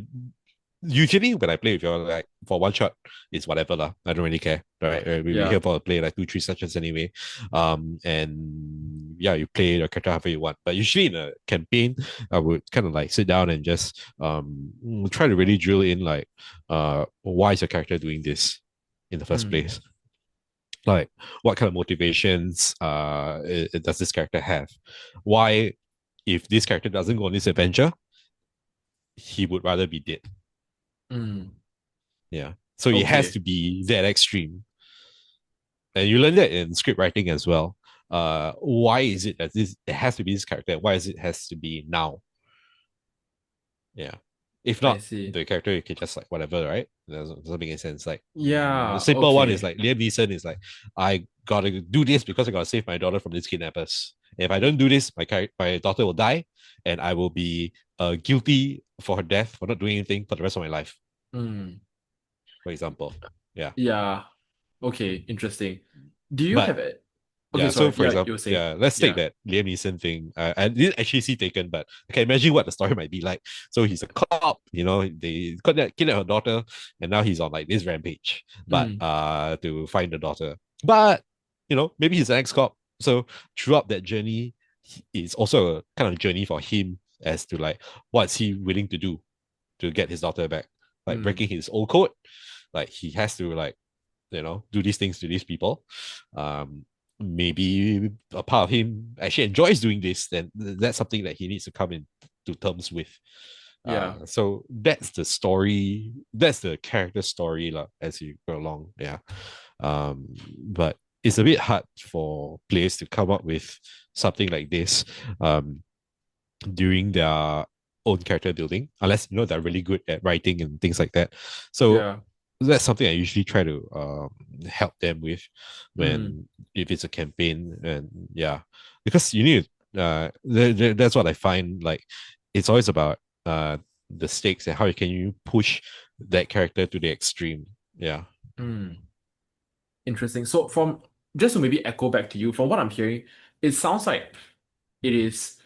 usually when I play with you like for one shot, it's whatever lah. I don't really care. Right. We Yeah. here for play like 2, 3 sessions anyway. And yeah, you play your character however you want. But usually in a campaign, I would kind of like sit down and just try to really drill in like why is your character doing this in the first Mm, place? Like what kind of motivations does this character have? Why if this character doesn't go on this adventure, he would rather be dead. mm. Yeah. So it has Okay, to be that extreme. And you learn that in script writing as well. Why is it that this it has to be this character? Why is it has to be now? Yeah. If I not, see. the character you can just like whatever, right? Doesn't make any sense. Like the Yeah, simple one is okay. like Liam Neeson is like, I gotta do this because I gotta save my daughter from these kidnappers. If I don't do this, my daughter will die, and I will be guilty for her death for not doing anything for the rest of my life. Mm. For example, yeah. Yeah. Okay, interesting. Do you But have it? Okay, yeah, so sorry. for Yeah, you example, were saying. yeah, let's take Yeah. that Liam Neeson thing. I didn't actually see Taken, but I can imagine what the story might be like. So he's a cop, they kidnapped her daughter, and now he's on like this rampage, but Mm, to find the daughter. But maybe he's an ex-cop. So throughout that journey, it's also a kind of journey for him as to like what's he willing to do to get his daughter back, like mm. breaking his old code. Like he has to like do these things to these people. Um, Maybe a part of him actually enjoys doing this, then that's something that he needs to come in to terms with. Yeah. So that's the story, that's the character story as you go along. Yeah. But it's a bit hard for players to come up with something like this during their own character building, unless they're really good at writing and things like that. So Yeah. that's something I usually try to help them with Mm, when if it's a campaign. And yeah, because you need that's what I find, like it's always about the stakes and how can you push that character to the extreme. Yeah. mm. Interesting. So from just to maybe echo back to you, from what I'm hearing, it sounds like it is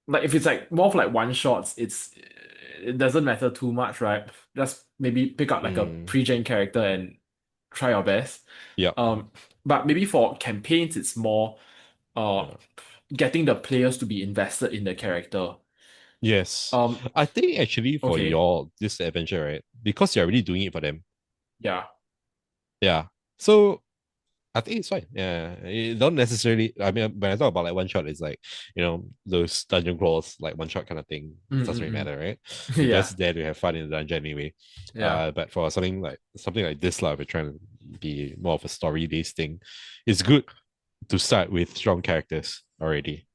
like if it's like more of like one shots, it doesn't matter too much, right? Just maybe pick up like a Mm, pre-gen character and try your best. yeah, Um, but maybe for campaigns, it's more uh yeah. getting the players to be invested in the character. Yes. Um, I think actually for okay, your this adventure, right? Because you're already doing it for them. yeah. Yeah. So I think it's fine. Yeah. It don't necessarily I mean when I talk about like one shot, it's like, those dungeon crawls, like one shot kind of thing. It doesn't really Mm-mm-mm. matter, right? You're Yeah, just there to have fun in the dungeon anyway. yeah. But for something like this, like we're trying to be more of a story-based thing, it's good to start with strong characters already.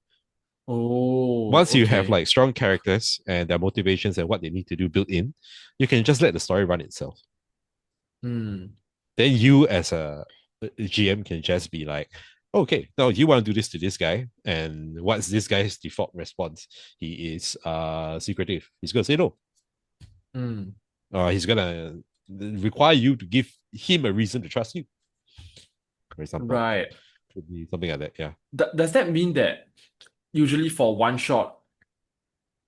Oh, Once you have okay. like strong characters and their motivations and what they need to do built in, you can just let the story run itself. Hmm. Then you as a GM can just be like, okay, now you want to do this to this guy, and what's this guy's default response? He is secretive. He's gonna say no. Hmm. He's gonna require you to give him a reason to trust you, for example. Right. Could be something like that. Yeah. Does that mean that usually for one shot,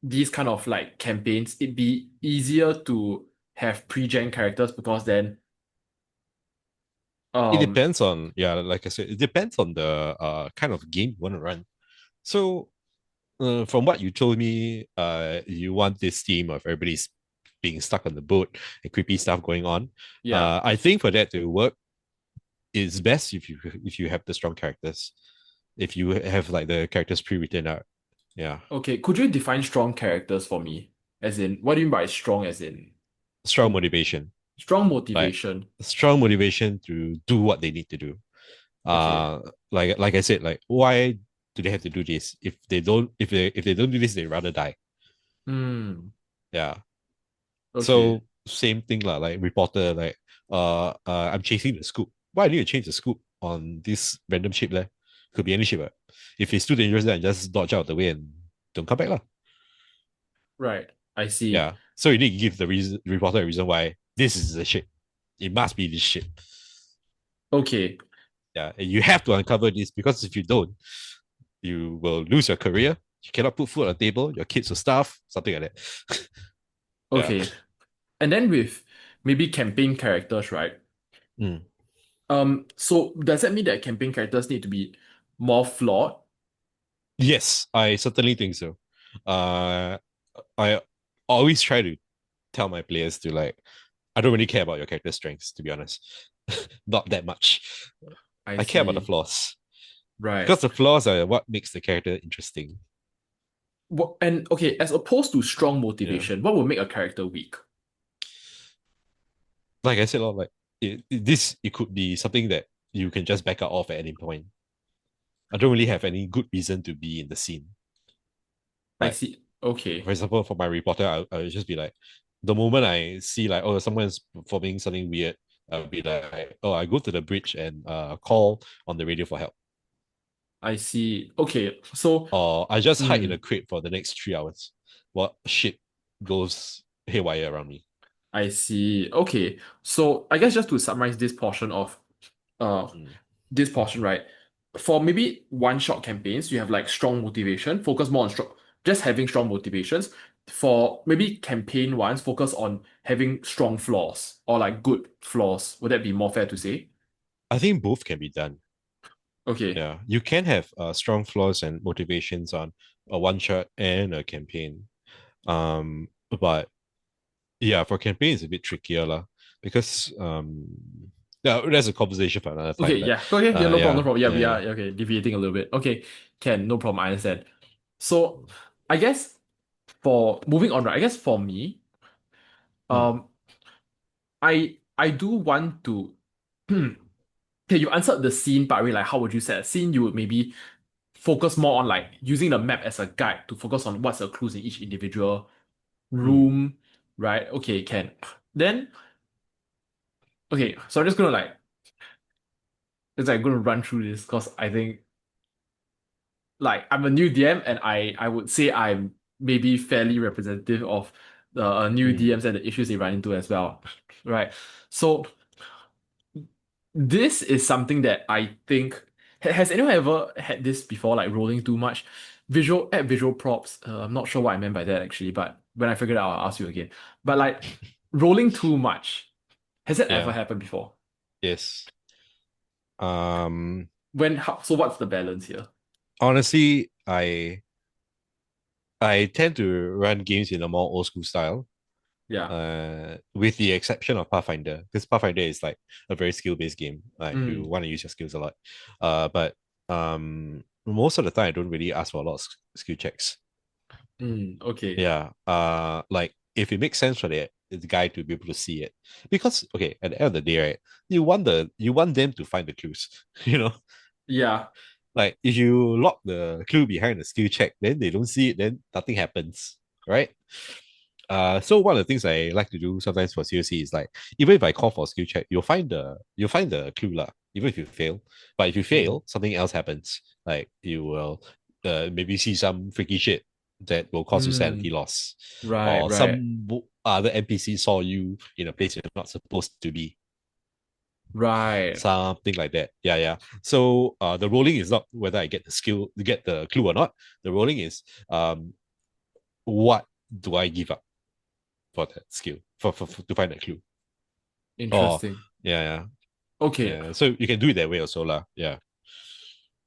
these kind of like campaigns, it'd be easier to have pre-gen characters because then It um depends on, yeah, like I said, it depends on the kind of game you want to run. So from what you told me, you want this theme of everybody's being stuck on the boat and creepy stuff going on. yeah. I think for that to work, it's best if you have the strong characters. If you have like the characters pre-written out, yeah, Okay, could you define strong characters for me? As in, what do you mean by strong as in strong motivation, strong like motivation? strong motivation to do what they need to do. Okay. Like I said, like why do they have to do this? If they don't do this, they rather die. Hmm. Yeah. Okay. So same thing lah, like reporter, like I'm chasing the scoop. Why I need to change the scoop on this random ship there? Could be any ship. If it's too dangerous, then just dodge out of the way and don't come back lah. Right. I see. Yeah. So you need to give the reporter a reason why this is the ship. It must be this ship. Okay. Yeah. And you have to uncover this because if you don't, you will lose your career. You cannot put food on the table. Your kids will starve. Something like that. Yeah. Okay. And then with maybe campaign characters, right? Mm. So does that mean that campaign characters need to be more flawed? Yes, I certainly think so. Uh, I always try to tell my players to like, I don't really care about your character strengths, to be honest. Not that much. I I care about the see. flaws Right. because the flaws are what makes the character interesting. And okay, as opposed to strong Yeah, motivation, what would make a character weak? like I said, like it could be something that you can just back out off at any point. I don't really have any good reason to be in the scene. I Like see. for Okay. example, for my reporter, I'll just be like, the moment I see like, oh, someone's performing something weird, I'll be like, oh, I go to the bridge and call on the radio for help. I see. Okay. So, Or I just hide in a mm, crate for the next 3 hours while shit goes haywire around me. I see. Okay. So I guess just to summarize uh Mm. this portion, right? For maybe one-shot campaigns, you have like strong motivation, focus more on just having strong motivations. For maybe campaign ones, focus on having strong flaws or like good flaws. Would that be more fair to say? I think both can be done. Okay. Yeah, you can have strong flaws and motivations on a one shot and a campaign. But yeah, for campaign it's a bit trickier lah because yeah, that's a conversation for another Okay, time. But yeah. Okay, yeah, no problem, no yeah, problem. Yeah, we yeah, are okay, deviating a little bit. Okay, can, no problem, I understand. So I guess for moving on, right? I guess for me, mm, um, I do want to okay, you answered the scene part, really, like how would you set a scene? You would maybe focus more on like using the map as a guide to focus on what's the clues in each individual mm. room, right? Okay, can. Then okay, so I'm just gonna like it's like gonna run through this because I think like I'm a new DM and I would say I'm maybe fairly representative of the new Mm. DMs and the issues they run into as well, right? So this is something that I think has anyone ever had this before, like rolling too much? Visual props. I'm not sure what I meant by that actually, but when I figure it out, I'll ask you again. But like rolling too much, has that ever Yeah. happened before? Yes. Um, So what's the balance here? honestly, I tend to run games in a more old school style. Yeah. With the exception of Pathfinder, because Pathfinder is like a very skill based game. Like you Mm, want to use your skills a lot. But most of the time I don't really ask for a lot of skill checks. okay. Yeah. Like if it makes sense for the guy to be able to see it, because okay, at the end of the day, right, you want them to find the clues. You know, Yeah. like if you lock the clue behind the skill check, then they don't see it, then nothing happens, right? So one of the things I like to do sometimes for COC is like even if I call for a skill check, you'll find the clue lah, even if you fail. But if you Mm, fail, something else happens. Like you will maybe see some freaky shit that will cause you sanity mm, loss, right, or right, some other NPC saw you in a place you're not supposed to be, right. something like that. Yeah, yeah. So the rolling is not whether I get the skill, get the clue or not. The rolling is what do I give up for that skill for to find that clue. Oh, Interesting. yeah, Okay, yeah, yeah. So you can do it that way also lah. Yeah,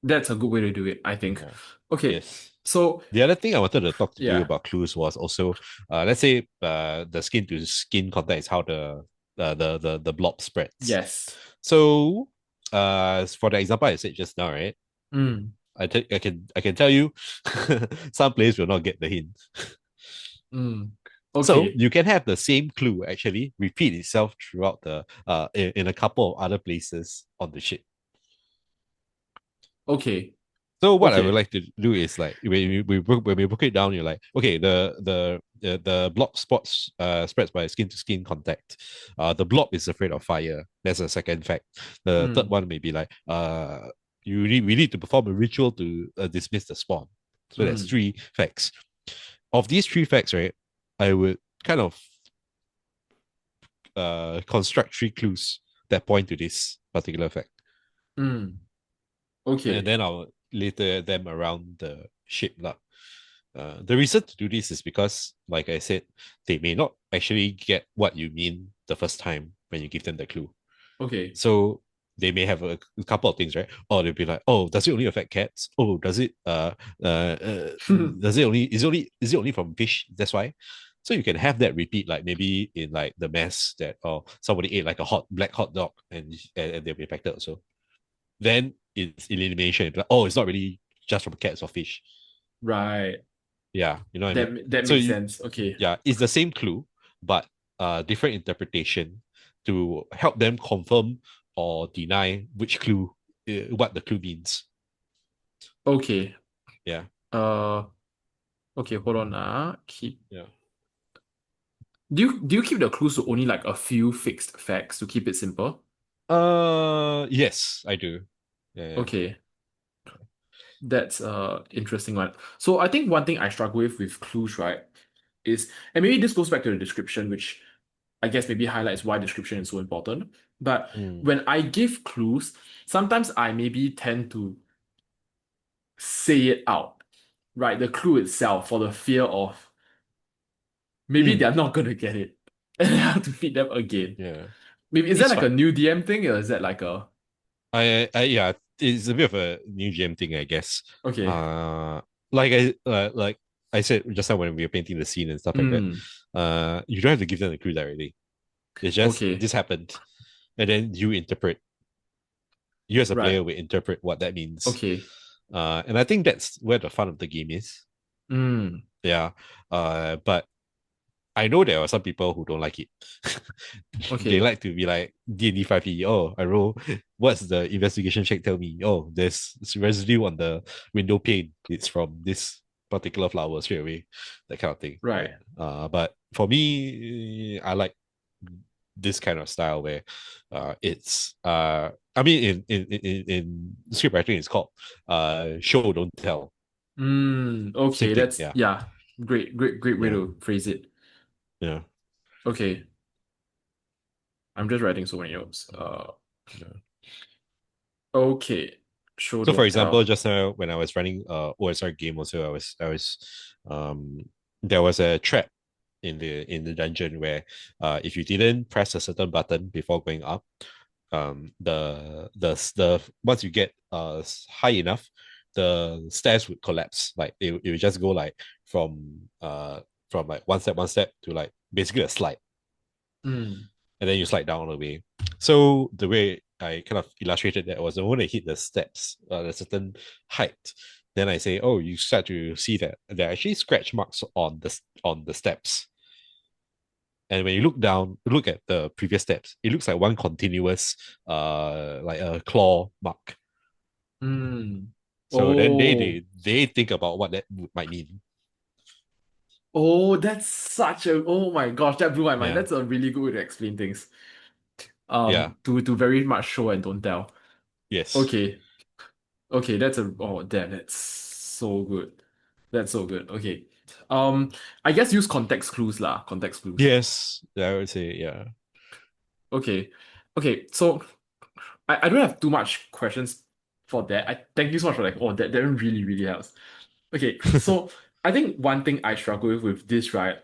that's a good way to do it, I think. yeah. Okay, Yes. so The other thing I wanted to talk to you yeah, about clues was also, let's say, the skin to skin contact is how the blob spreads. yes. So, for the example I said just now, right? Mm, I can tell you, some players will not get the hint. mm. So Okay, you can have the same clue actually repeat itself throughout the in a couple of other places on the ship. okay, So what I would okay. like to do is like when we broke it down, you're like, okay, the blob spots spreads by skin to skin contact. The blob is afraid of fire. That's a second fact. The third Mm, one may be like, we need to perform a ritual to dismiss the spawn. So that's mm, three facts. Of these three facts, right, I would kind of construct three clues that point to this particular fact, mm. and Okay, then I'll later them around the ship lah. The reason to do this is because, like I said, they may not actually get what you mean the first time when you give them the clue. okay. So they may have a couple of things, right? Or they'll be like, "Oh, does it only affect cats? Oh, does it? Does it only? Is it only from fish? That's why." So you can have that repeat, like maybe in like the mess that oh somebody ate like a black hot dog and they'll be affected also. Then it's elimination. Like, oh, it's not really just from cats or fish. Right. Yeah, you know what I mean. That So makes you, sense. Okay. yeah, it's the same clue, but different interpretation to help them confirm or deny which clue, what the clue means. Okay. Yeah, Uh okay, hold on. Keep yeah. do you keep the clues to only like a few fixed facts to keep it simple? Yes, I do. Yeah, yeah. Okay. That's interesting one. So I think one thing I struggle with clues, right, is and maybe this goes back to the description, which I guess maybe highlights why description is so important. But Mm, when I give clues, sometimes I maybe tend to say it out, right? The clue itself for the fear of maybe mm, they're not gonna get it. And I have to feed them again. yeah. Maybe is that It's like a fine. new DM thing or is that like a Yeah, it's a bit of a new GM thing, I guess. okay. Uh, like I said just now when we were painting the scene and stuff like that. Hmm. You don't have to give them the clue directly. It's just Okay. this happened, and then you as a Right. player will interpret what that means. Okay. And I think that's where the fun of the game is. Hmm. Yeah. But I know there are some people who don't like it. They Okay. like to be like D&D 5e. Oh, I roll. What's the investigation check tell me? Oh, there's residue on the window pane. It's from this particular flower straight away. That kind of thing, right? Right. But for me, I like this kind of style where it's I mean in script writing it's called show don't tell. Hmm. Same Okay. thing. That's Yeah. yeah. Great way Yeah. to phrase it. Yeah. Okay. I'm just writing so many notes. Yeah. Okay. Show So for don't example, tell. just now when I was running OSR game also, I was there was a trap in the dungeon where if you didn't press a certain button before going up, the once you get high enough, the stairs would collapse. Like it would just go like from like one step to like basically a slide, Mm. and then you slide down the way. So the way I kind of illustrated that was the moment I hit the steps at a certain height, then I say, oh, you start to see that there are actually scratch marks on the steps. And when you look down, look at the previous steps, it looks like one continuous like a claw mark. Mm. So then Oh. they think about what that might mean. Oh, that's such a, oh my gosh, that blew my mind. Yeah. That's a really good way to explain things. Yeah. To very much show and don't tell. Yes. Okay. Okay, that's a, oh damn, that's so good. That's so good. Okay. Um, I guess use context clues lah. Context clues. Yes. I would say, yeah. Okay. Okay, so I don't have too much questions for that. I thank you so much for like, oh, that really, really helps. Okay, so I think one thing I struggle with this, right,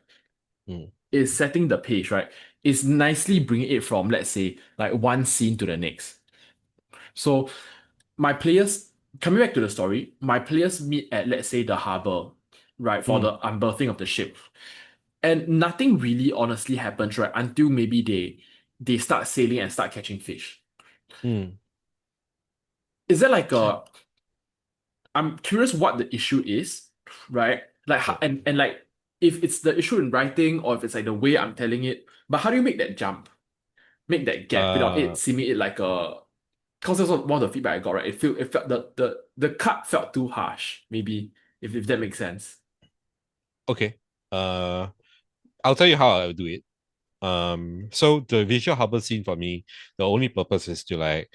Mm, is setting the pace, right? Is nicely bringing it from, let's say, like one scene to the next. So my players, coming back to the story, my players meet at, let's say, the harbor, right, for the mm, unberthing of the ship. And nothing really honestly happens, right, until maybe they start sailing and start catching fish. mm. Is there like a, I'm curious what the issue is, right? Like Yeah. and like if it's the issue in writing or if it's like the way I'm telling it, but how do you make that jump, make that gap without Uh, it seeming it like a, because that's one of the feedback I got, right? It felt the cut felt too harsh, maybe, if that makes sense. okay. Uh, I'll tell you how I'll do it. So the visual harbor scene for me, the only purpose is to like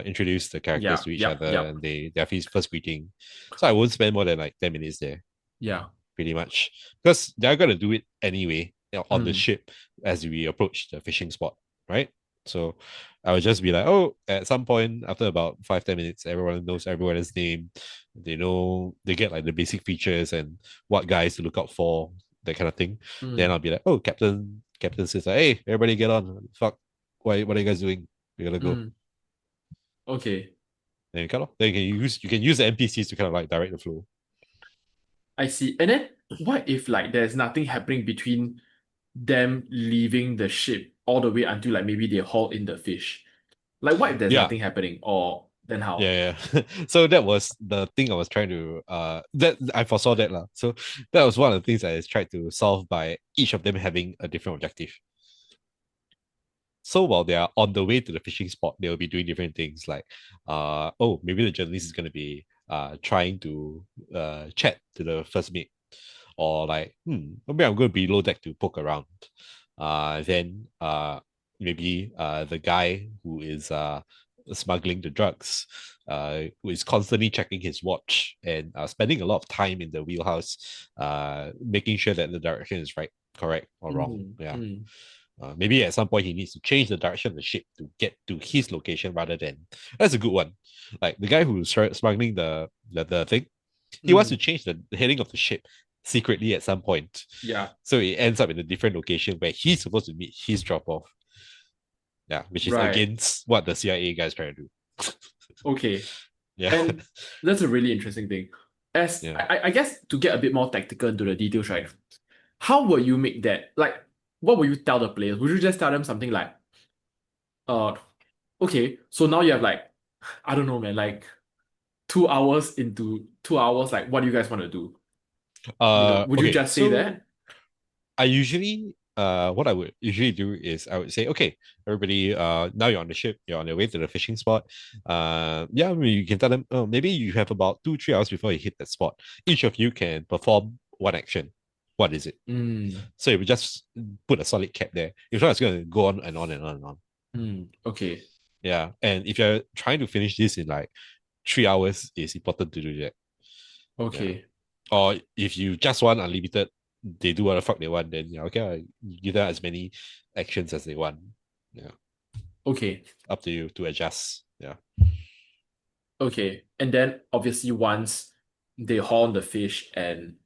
introduce the characters Yeah, to each yep, other yep. and their first greeting. So I won't spend more than like 10 minutes there, Yeah. pretty much, because they're gonna do it anyway, on the Mm, ship as we approach the fishing spot, right? So I would just be like, oh, at some point after about 5 10 minutes, everyone knows everyone's name. They know they get like the basic features and what guys to look out for, that kind of thing. Then mm, I'll be like, oh, Captain says like, hey, everybody get on. Fuck, what are you guys doing? We gotta go. mm. Okay. Then you can use the NPCs to kind of like direct the flow. I see. And then what if like there's nothing happening between them leaving the ship all the way until like maybe they haul in the fish? Like what if there's Yeah, nothing happening? Or then how? yeah, yeah. So that was the thing I was trying to that I foresaw that lah. So that was one of the things I tried to solve by each of them having a different objective. So while they are on the way to the fishing spot, they will be doing different things like oh, maybe the journalist is gonna be trying to chat to the first mate, or like, maybe I'm going to be below deck to poke around. Then maybe the guy who is smuggling the drugs, who is constantly checking his watch and spending a lot of time in the wheelhouse, making sure that the direction is right, correct, or wrong. Mm, Yeah. mm, Maybe at some point he needs to change the direction of the ship to get to his location rather than. That's a good one. Like the guy who's smuggling the thing, he wants to mm. change the heading of the ship secretly at some point. Yeah, So it ends up in a different location where he's supposed to meet his drop off. Yeah, which is right. against what the CIA guys trying to do. Okay. Yeah. And that's a really interesting thing. As Yeah. I guess to get a bit more tactical into the details, right? How will you make that? Like, what will you tell the players? Would you just tell them something like, uh, okay, so now you have like, I don't know, man, like 2 hours into 2 hours, like what do you guys want to do? Would you Okay. just say So that? I usually what I would usually do is I would say, okay, everybody, now you're on the ship, you're on your way to the fishing spot. Yeah, I mean, you can tell them, oh, maybe you have about 2 3 hours before you hit that spot. Each of you can perform one action. What is it? Mm, So if we just put a solid cap there, if not, it's going to go on and on and on and on. okay, Yeah, and if you're trying to finish this in like 3 hours, it's important to do that. Yeah, okay, or if you just want unlimited, they do what the fuck they want, then yeah, okay, you give them as many actions as they want. Yeah, okay, up to you to adjust. Yeah. okay. And then obviously once they haul the fish and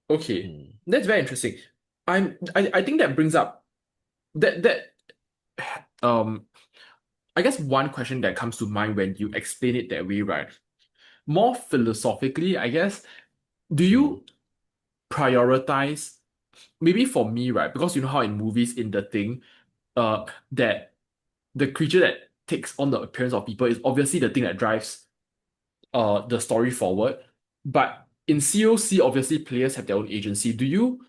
okay, Hmm. that's very interesting. I think that brings up that um I guess one question that comes to mind when you explain it that way, right? More philosophically, I guess, do Mm, you prioritize, maybe for me, right? Because you know how in movies in the thing, that the creature that takes on the appearance of people is obviously the thing that drives the story forward. But in COC, obviously players have their own agency. Do you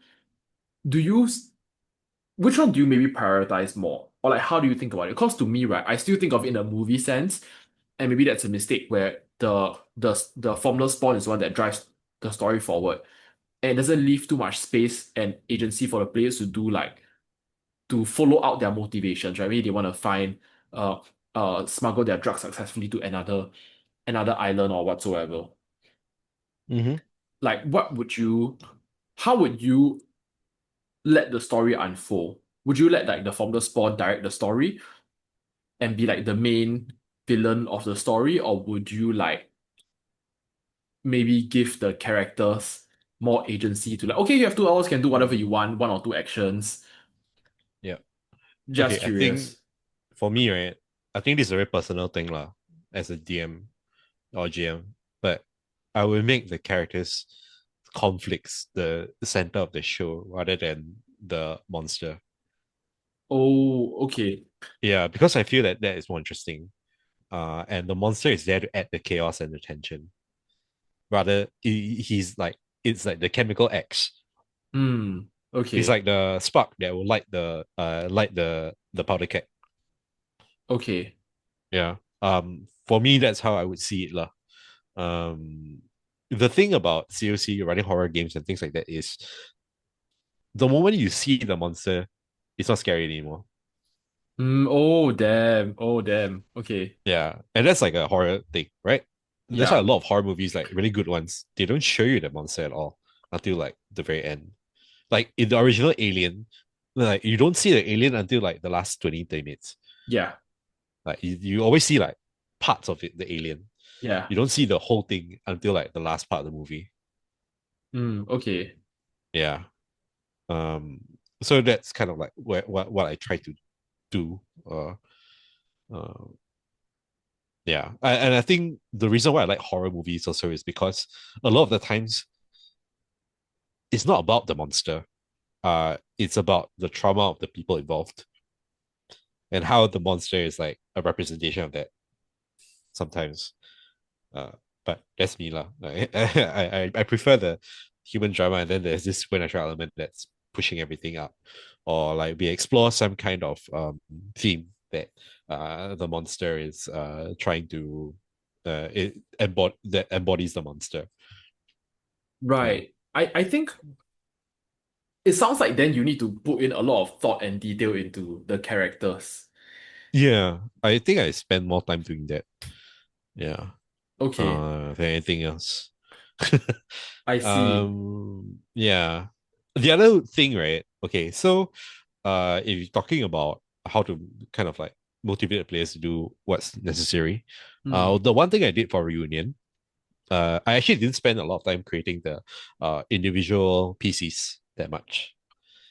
which one do you maybe prioritize more? Or like how do you think about it? Because to me, right, I still think of it in a movie sense, and maybe that's a mistake where the formless spawn is the one that drives the story forward. And it doesn't leave too much space and agency for the players to do like to follow out their motivations, right? Maybe they want to find uh smuggle their drugs successfully to another island or whatsoever. hmm Like how would you let the story unfold? Would you let like the formless spawn direct the story and be like the main villain of the story, or would you like maybe give the characters more agency to like, okay, you have 2 hours, can do whatever you want, one or two actions. Yeah. Just Okay. I think curious. for me, right, I think this is a very personal thing, lah, as a DM or GM. But I will make the characters conflicts the center of the show rather than the monster. Oh, okay. Yeah, because I feel that that is more interesting. And the monster is there to add the chaos and the tension. Rather, he's like it's like the chemical X. Hmm. He's Okay. like the spark that will light the powder keg. Okay. Yeah. For me, that's how I would see it, lah. The thing about COC running horror games and things like that is the moment you see the monster, it's not scary anymore. Hmm. Oh, damn. Oh, damn. Okay. Yeah, and that's like a horror thing, right? That's why a Yeah. lot of horror movies, like really good ones, they don't show you the monster at all until like the very end. Like in the original Alien, like you don't see the alien until like the last 20 minutes. Yeah. Like you always see like parts of it, the alien. Yeah. You don't see the whole thing until like the last part of the movie. Hmm. Okay. Yeah. Um. So that's kind of like what I try to do. Uh. Yeah. And I think the reason why I like horror movies also is because a lot of the times it's not about the monster. It's about the trauma of the people involved and how the monster is like a representation of that sometimes. Uh, but that's me lah. I prefer the human drama, and then there's this supernatural element that's pushing everything up, or like we explore some kind of theme that the monster is trying to that embodies the monster. Yeah. Right. I think it sounds like then you need to put in a lot of thought and detail into the characters. Yeah, I think I spend more time doing that. Yeah. Okay. Than anything else. I see. Yeah. The other thing, right? Okay, so if you're talking about how to kind of like motivate the players to do what's necessary, Hmm. the one thing I did for reunion, I actually didn't spend a lot of time creating the individual PCs that much.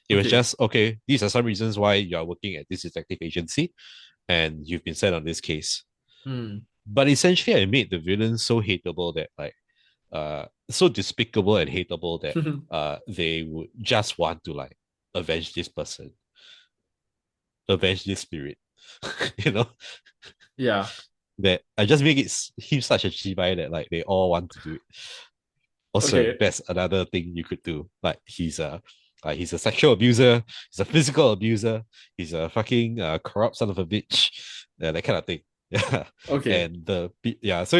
It was Okay. just okay, these are some reasons why you are working at this detective agency and you've been sent on this case. Hmm. But essentially I made the villain so hateable that like so despicable and hateable that they would just want to like avenge this person, avenge this spirit. you know, Yeah. that I just make it him such a chibai that like they all want to do it. Also, Okay. that's another thing you could do. He's a sexual abuser, he's a physical abuser, he's a fucking corrupt son of a bitch, that kind of thing. Yeah, Okay. and yeah. So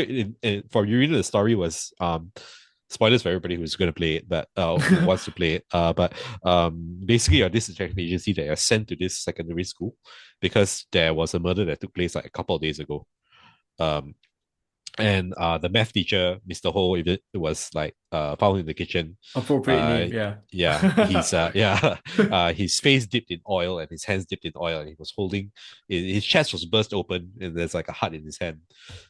for Yurina, the story was spoilers for everybody who's going to play it, but who wants to play it. But basically, you're this detective agency that you're sent to this secondary school because there was a murder that took place like a couple of days ago. Um, and the math teacher, Mr. Ho, it was like found in the kitchen. Appropriate Uh, name, yeah. yeah, he's yeah, his face dipped in oil and his hands dipped in oil, and he was holding his chest was burst open, and there's like a heart in his hand.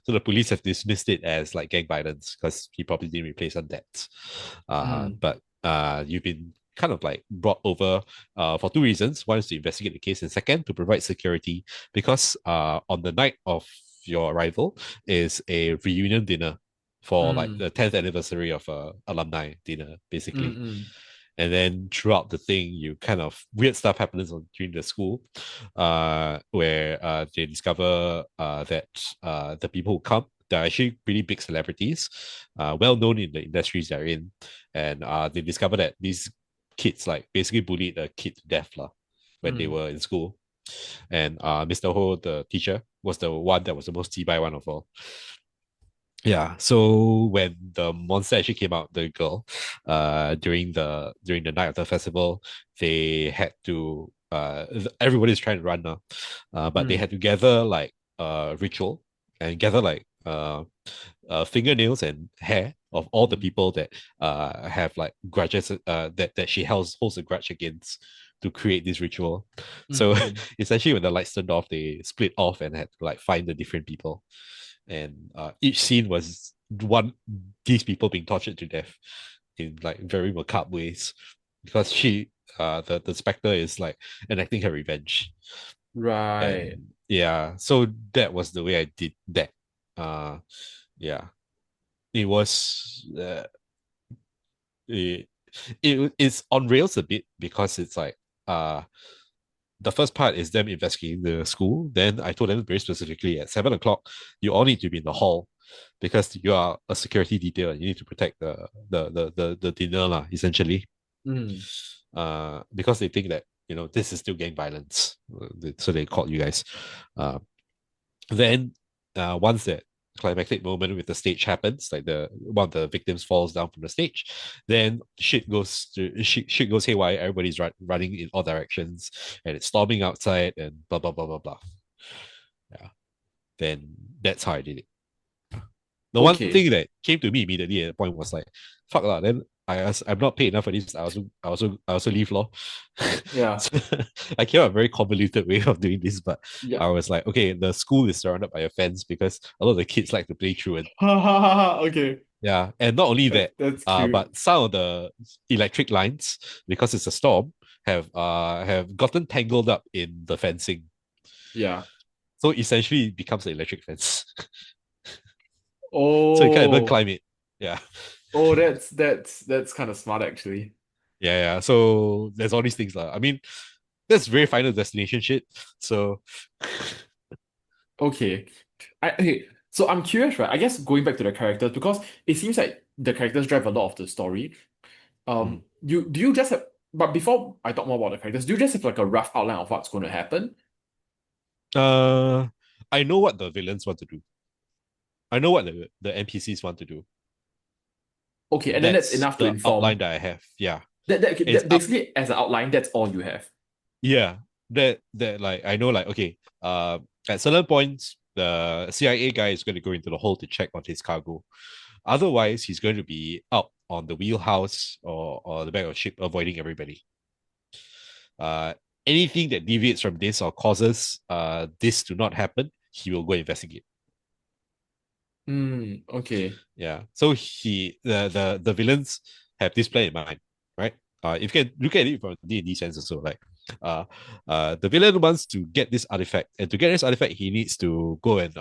So the police have dismissed it as like gang violence because he probably didn't replace undeads. Hmm. But you've been kind of like brought over for two reasons. One is to investigate the case, and second, to provide security because on the night of your arrival is a reunion dinner for like Mm, the 10th anniversary of alumni dinner, mm, basically. mm, And then throughout the thing, you kind of weird stuff happens during the school, where they discover that the people who come, they're actually pretty big celebrities, well known in the industries they're in, and they discover that these kids like basically bullied a kid to death lah, when they mm, were in school. And Mr. Ho, the teacher, was the one that was the most by one of all. Yeah, so when the monster actually came out, the girl, during the night of the festival, they had to everybody's trying to run now, but they mm, had to gather like ritual and gather like fingernails and hair of all the mm, people that have like grudges that she holds a grudge against to create this ritual. mm, So mm. essentially, when the lights turned off, they split off and had to like find the different people, and each scene was one these people being tortured to death in like very macabre ways because the specter is like enacting her revenge. Right. And yeah, so that was the way I did that. uh yeah, it was it, it's on rails a bit because it's like uh the first part is them investigating the school. Then I told them very specifically at 7 o'clock, you all need to be in the hall because you are a security detail and you need to protect the dinner lah, essentially. Mm, Because they think that this is still gang violence, so they called you guys. Uh, then once that climactic moment with the stage happens, like the one of the victims falls down from the stage, then shit goes haywire. Everybody's running in all directions, and it's storming outside, and blah blah blah blah blah. Yeah, then that's how I did it. The one okay. thing that came to me immediately at the point was like, fuck lah. Then I'm not paid enough for this. I also leave law. Yeah. So I came up with a very convoluted way of doing this, but Yeah. I was like, okay, the school is surrounded by a fence because a lot of the kids like to play truant. Ha ha ha ha. Okay. Yeah, and not only that, That's cute. but some of the electric lines, because it's a storm, have gotten tangled up in the fencing. Yeah. So essentially, it becomes an electric fence. So you can't even Oh. climb it. Yeah. Oh, that's kind of smart actually. Yeah. So there's all these things. I mean, that's very final destination shit. So Okay. Okay. So I'm curious, right? I guess going back to the characters, because it seems like the characters drive a lot of the story. mm. You do you just have but before I talk more about the characters, do you just have like a rough outline of what's going to happen? uh I know what the villains want to do. I know what the NPCs want to do. Okay, and then that's That's enough to the outline inform. that I have. Yeah. It's That up. basically as an outline, that's all you have. Yeah. That like I know like okay, at certain points the CIA guy is going to go into the hole to check on his cargo. Otherwise, he's going to be out on the wheelhouse or the back of ship avoiding everybody. Uh Anything that deviates from this or causes this to not happen, he will go investigate. Okay. Yeah. So the villains have this plan in mind, right? If you can look at it from D&D sense also, like uh the villain wants to get this artifact, and to get this artifact, he needs to go and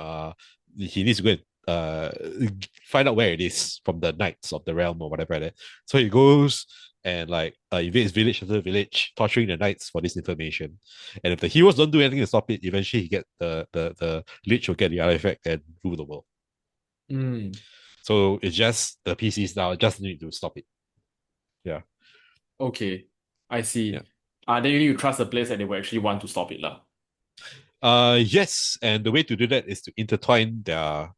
find out where it is from the knights of the realm or whatever like that. So he goes and like invades village after village, torturing the knights for this information. And if the heroes don't do anything to stop it, eventually he get the lich will get the artifact and rule the world. Mm, So it's just the PCs now just need to stop it. Yeah. okay. I Yeah. see. Then you need to trust the players and they will actually want to stop it lah. Yes, and the way to do that is to intertwine their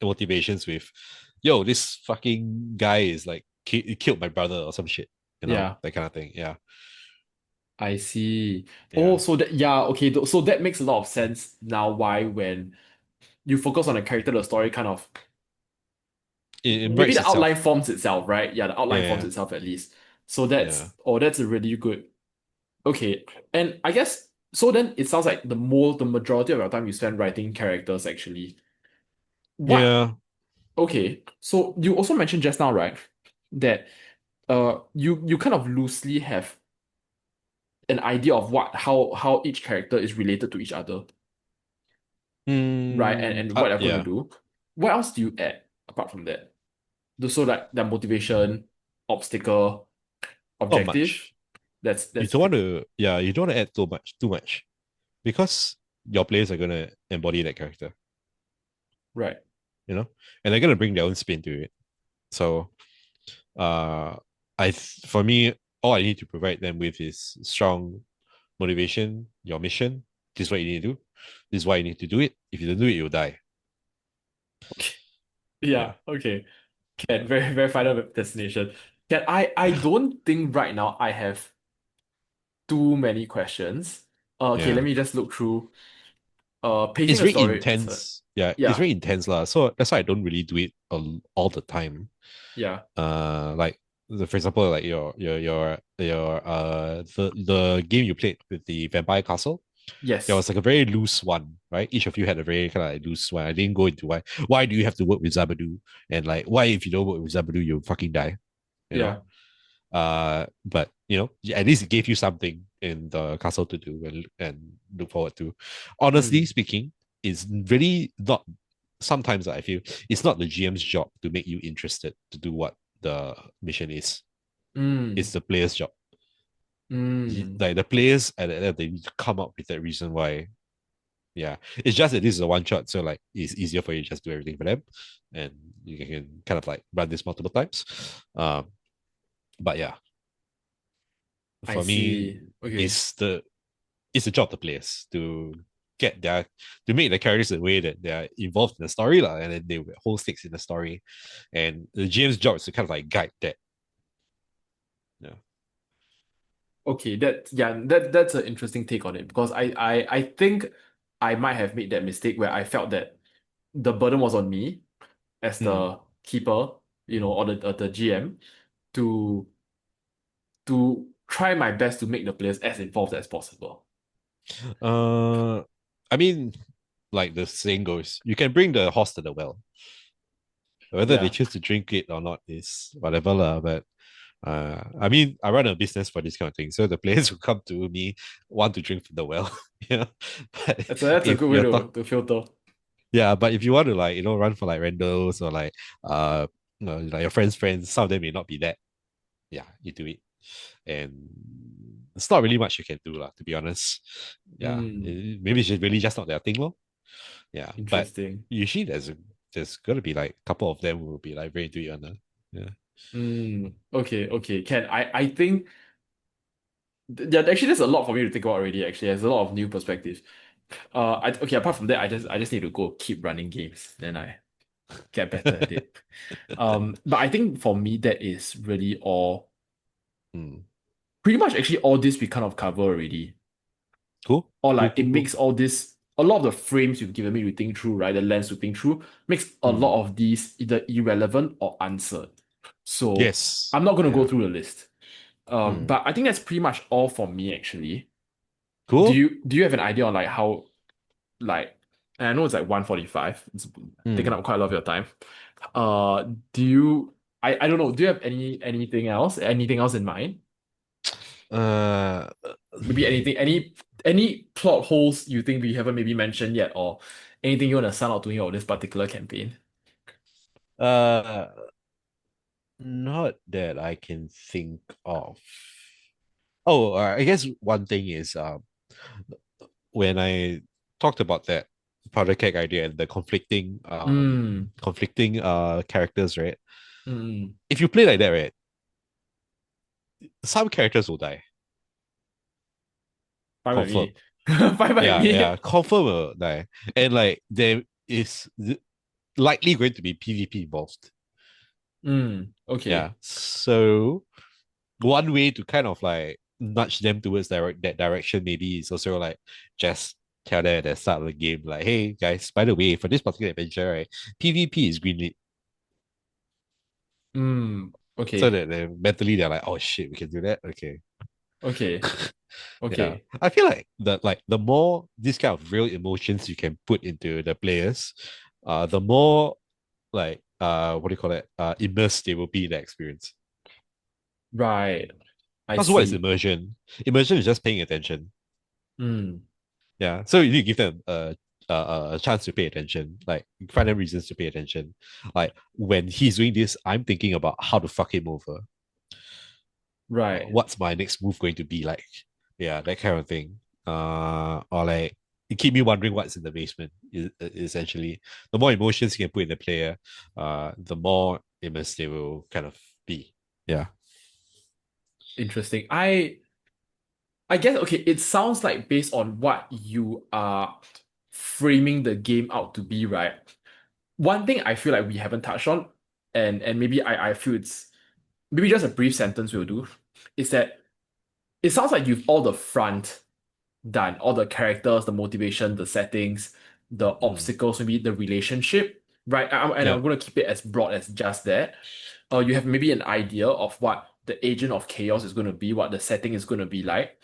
motivations with, yo, this fucking guy is like killed my brother or some shit, Yeah, that kind of thing. Yeah. I see. Oh, Yeah. so that yeah, okay. So that makes a lot of sense now why when you focus on the character, the story kind of It maybe writes the outline itself. forms itself, right? Yeah, the outline forms Yeah. itself at least. So Yeah. that's a really good. Okay. And I guess so then it sounds like the majority of your time you spend writing characters actually. What Yeah. okay. So you also mentioned just now, right? That you kind of loosely have an idea of what how each character is related to each other, right? And what they're going to Yeah, do. What else do you add apart from that? So like their motivation, obstacle, not objective. much. You That's don't want pretty to, yeah, you don't want to add too much, because your players are gonna embody that character, right. you know, and they're gonna bring their own spin to it. So, uh, for me, all I need to provide them with is strong motivation, your mission. This is what you need to do. This is why you need to do it. If you don't do it, you'll die. Okay. Yeah, Yeah, okay. Can very final destination. Can I don't think right now I have too many questions. Okay, let yeah. me just look through. It's Pacing a very story. So, intense. Yeah, it's yeah, very intense lah. So that's why I don't really do it all the time. yeah. Like for example, like the game you played with the vampire castle. There Yes. was like a very loose one, right? Each of you had a very kind of like loose one. I didn't go into why do you have to work with Zabadu, and like why if you don't work with Zabadu you fucking die, you know. Yeah. But at least it gave you something in the castle to do and look forward to. Honestly Mm. speaking, it's really not. Sometimes I feel it's not the GM's job to make you interested to do what the mission is. It's Mm. the player's job. Mm. Like the players at the end, they need to come up with that reason why. Yeah, it's just that this is a one shot, so like it's easier for you to just do everything for them, and you can kind of like run this multiple times. But yeah, I for me, see. Okay. it's the it's the job of the players to get their to make the characters the way that they're involved in the story lah, and then they hold stakes in the story, and the GM's job is to kind of like guide that. Yeah. Okay, that's an interesting take on it because I think I might have made that mistake where I felt that the burden was on me as Mm. the keeper, or the GM to try my best to make the players as involved as possible. Uh, I mean, like the saying goes, you can bring the horse to the well. Whether they Yeah, choose to drink it or not is whatever lah. But I mean, I run a business for this kind of thing, so the players who come to me want to drink from the well. you know. But that's a if good way you're talk, to filter. yeah, but if you want to like run for like rentals or like like your friends, some of them may not be that. Yeah, you do it, and it's not really much you can do lah. To be honest, yeah, Hmm, maybe it's really just not their thing lor. Yeah, but interesting. usually there's gonna be like a couple of them who will be like very into it on. Yeah. Hmm. Okay, okay. Can I think yeah, actually there's a lot for me to think about already, actually. There's a lot of new perspectives. Okay, apart from that, I just need to go keep running games. Then I get better at it. But I think for me that is really all Mm. pretty much actually all this we kind of cover already. Cool, Or cool, like it cool, cool. makes all this a lot of the frames you've given me to think through, right? The lens to think through makes a Mm. lot of these either irrelevant or answered. So Yes. I'm not gonna go Yeah. through the list. Mm. But I think that's pretty much all for me actually. Do Cool. you do you have an idea on like how like and I know it's like 1:45. It's taking Mm. up quite a lot of your time. Do you I don't know, do you have anything else in mind? Uh, Maybe any plot holes you think we haven't maybe mentioned yet, or anything you want to sound out to me about this particular campaign? uh, not that I can think of. Oh, I guess one thing is when I talked about that powder keg idea and the Mm, conflicting characters, right? mm, If you play like that, right, some characters will die. fine by Confirm. me. Fine by Yeah, me. yeah, confirm will die. And like there is likely going to be PvP involved. Okay. Yeah. So one way to kind of like nudge them towards that direction maybe is also like just tell them at the start of the game, like, hey guys, by the way, for this particular adventure, right, PvP is greenlit. So Okay. that they mentally they're like, oh shit, we can do that. Okay. Okay. Yeah. Okay. I feel like the more this kind of real emotions you can put into the players, the more like what do you call it? Immersed they will be in the experience. Right. I Because what is see. immersion? Immersion is just paying attention. Mm, Yeah. So you need to give them a chance to pay attention. Like find them reasons to pay attention. Like when he's doing this, I'm thinking about how to fuck him over. right. What's my next move going to be like? Yeah, that kind of thing. Or like it keep me wondering what's in the basement. Essentially, the more emotions you can put in the player, the more immersed they will kind of be. Yeah. Interesting. I guess okay, it sounds like based on what you are framing the game out to be, right? One thing I feel like we haven't touched on, and maybe I feel it's maybe just a brief sentence will do, is that it sounds like you've all the front done, all the characters, the motivation, the settings, the Mm. obstacles, maybe the relationship, right? And Yeah. I'm going to keep it as broad as just that. You have maybe an idea of what the agent of chaos is going to be, what the setting is going to be like,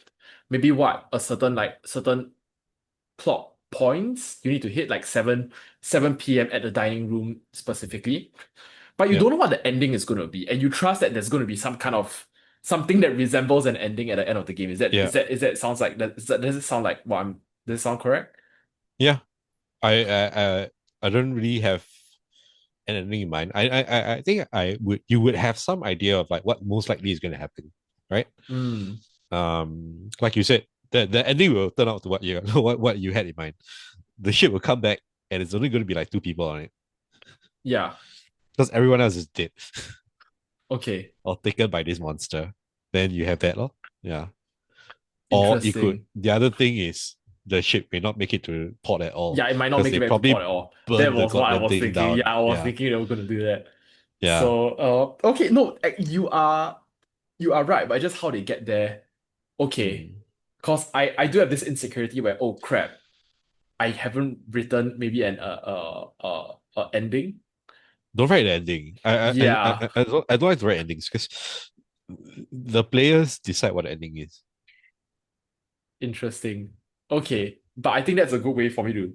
maybe what a certain plot points you need to hit, like 7 p.m. at the dining room specifically. But you Yeah. don't know what the ending is going to be, and you trust that there's going to be some kind of something that resembles an ending at the end of the game. Is that Yeah. is that is that sounds like that? Does it sound like what I'm? Does it sound correct? Yeah. I don't really have an ending in mind. I think I would you would have some idea of like what most likely is going to happen, right? Mm, Like you said, the ending will turn out to what you what you had in mind. The ship will come back, and it's only going to be like two people on it yeah. because everyone else is dead Okay. or taken by this monster. Then you have that, lor. Yeah. Or you could. Interesting. The other thing is the ship may not make it to port at all Yeah, it might not because make they it back to port probably at all. That burn the was what I goddamn was thing thinking. Yeah, down. I was Yeah. thinking they were gonna do that. Yeah. So, okay, no, you are right, but just how they get there. Okay, Mm. because I do have this insecurity where, oh crap, I haven't written maybe an ending. Don't write the ending. Yeah, I don't like to write endings because the players decide what the ending is. interesting. Okay, but I think that's a good way for me to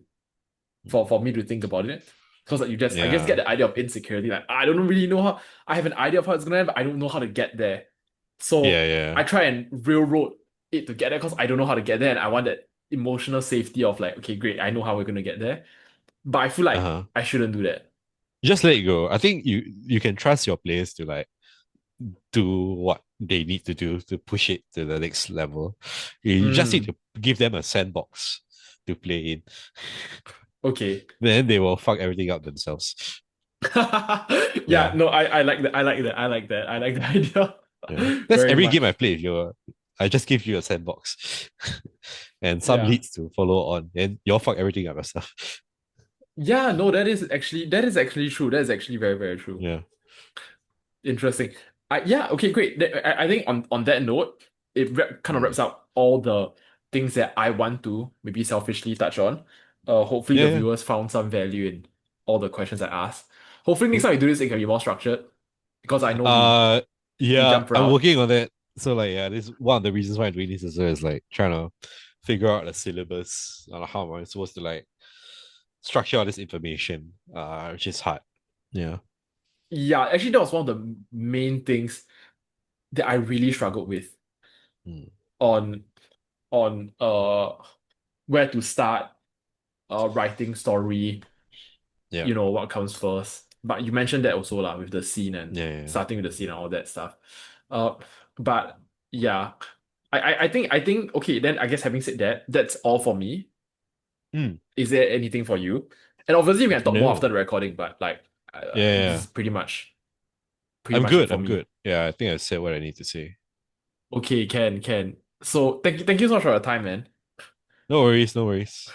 for me to think about it. Because like you just I just get Yeah. the idea of insecurity. Like I don't really know how I have an idea of how it's gonna end, but I don't know how to get there. Yeah. So Yeah. I try and railroad it to get there because I don't know how to get there, and I want that emotional safety of like, okay, great, I know how we're gonna get there. But I feel Uh like huh. I shouldn't do that. Just let it go. I think you can trust your players to like do what they need to do to push it to the next level. You just need Mm, to give them a sandbox to play in. okay. Then they will fuck everything up themselves. Yeah, Yeah. no, I like that. I like that. I like that. I like the idea Yeah. That's very every game I much. play. If you're I just give you a sandbox. And some Yeah. leads to follow on. And you'll fuck everything up yourself. Yeah, no, that is actually true. That is actually very, very true. Yeah. Interesting. Yeah, okay, great. I think on that note, it kind of Mm. wraps up all the things that I want to maybe selfishly touch on. Hopefully Yeah, the yeah. viewers found some value in all the questions I asked. Hopefully next Cool. time we do this, it can be more structured because I know Uh, we yeah, jump I'm around. working on that. So like, yeah, this one of the reasons why I'm doing this as well is like trying to figure out the syllabus on how am I supposed to like structure all this information, which is hard. Yeah. Yeah, actually that was one of the main things that I really struggled with Mm. on on where to start writing story, Yeah. what comes first. But you mentioned that also lah with the scene and Yeah. Yeah. starting with the scene and all that stuff. Uh, but yeah, I think okay. Then I guess having said that, that's all for me. Mm. Is there anything for you? And obviously we can talk more after No. the recording. But like, Yeah, yeah, this yeah. is pretty I'm much it good. for I'm me. good. Yeah, I think I said what I need to say. Okay, can. So thank you so much for your time, man. No worries. No worries.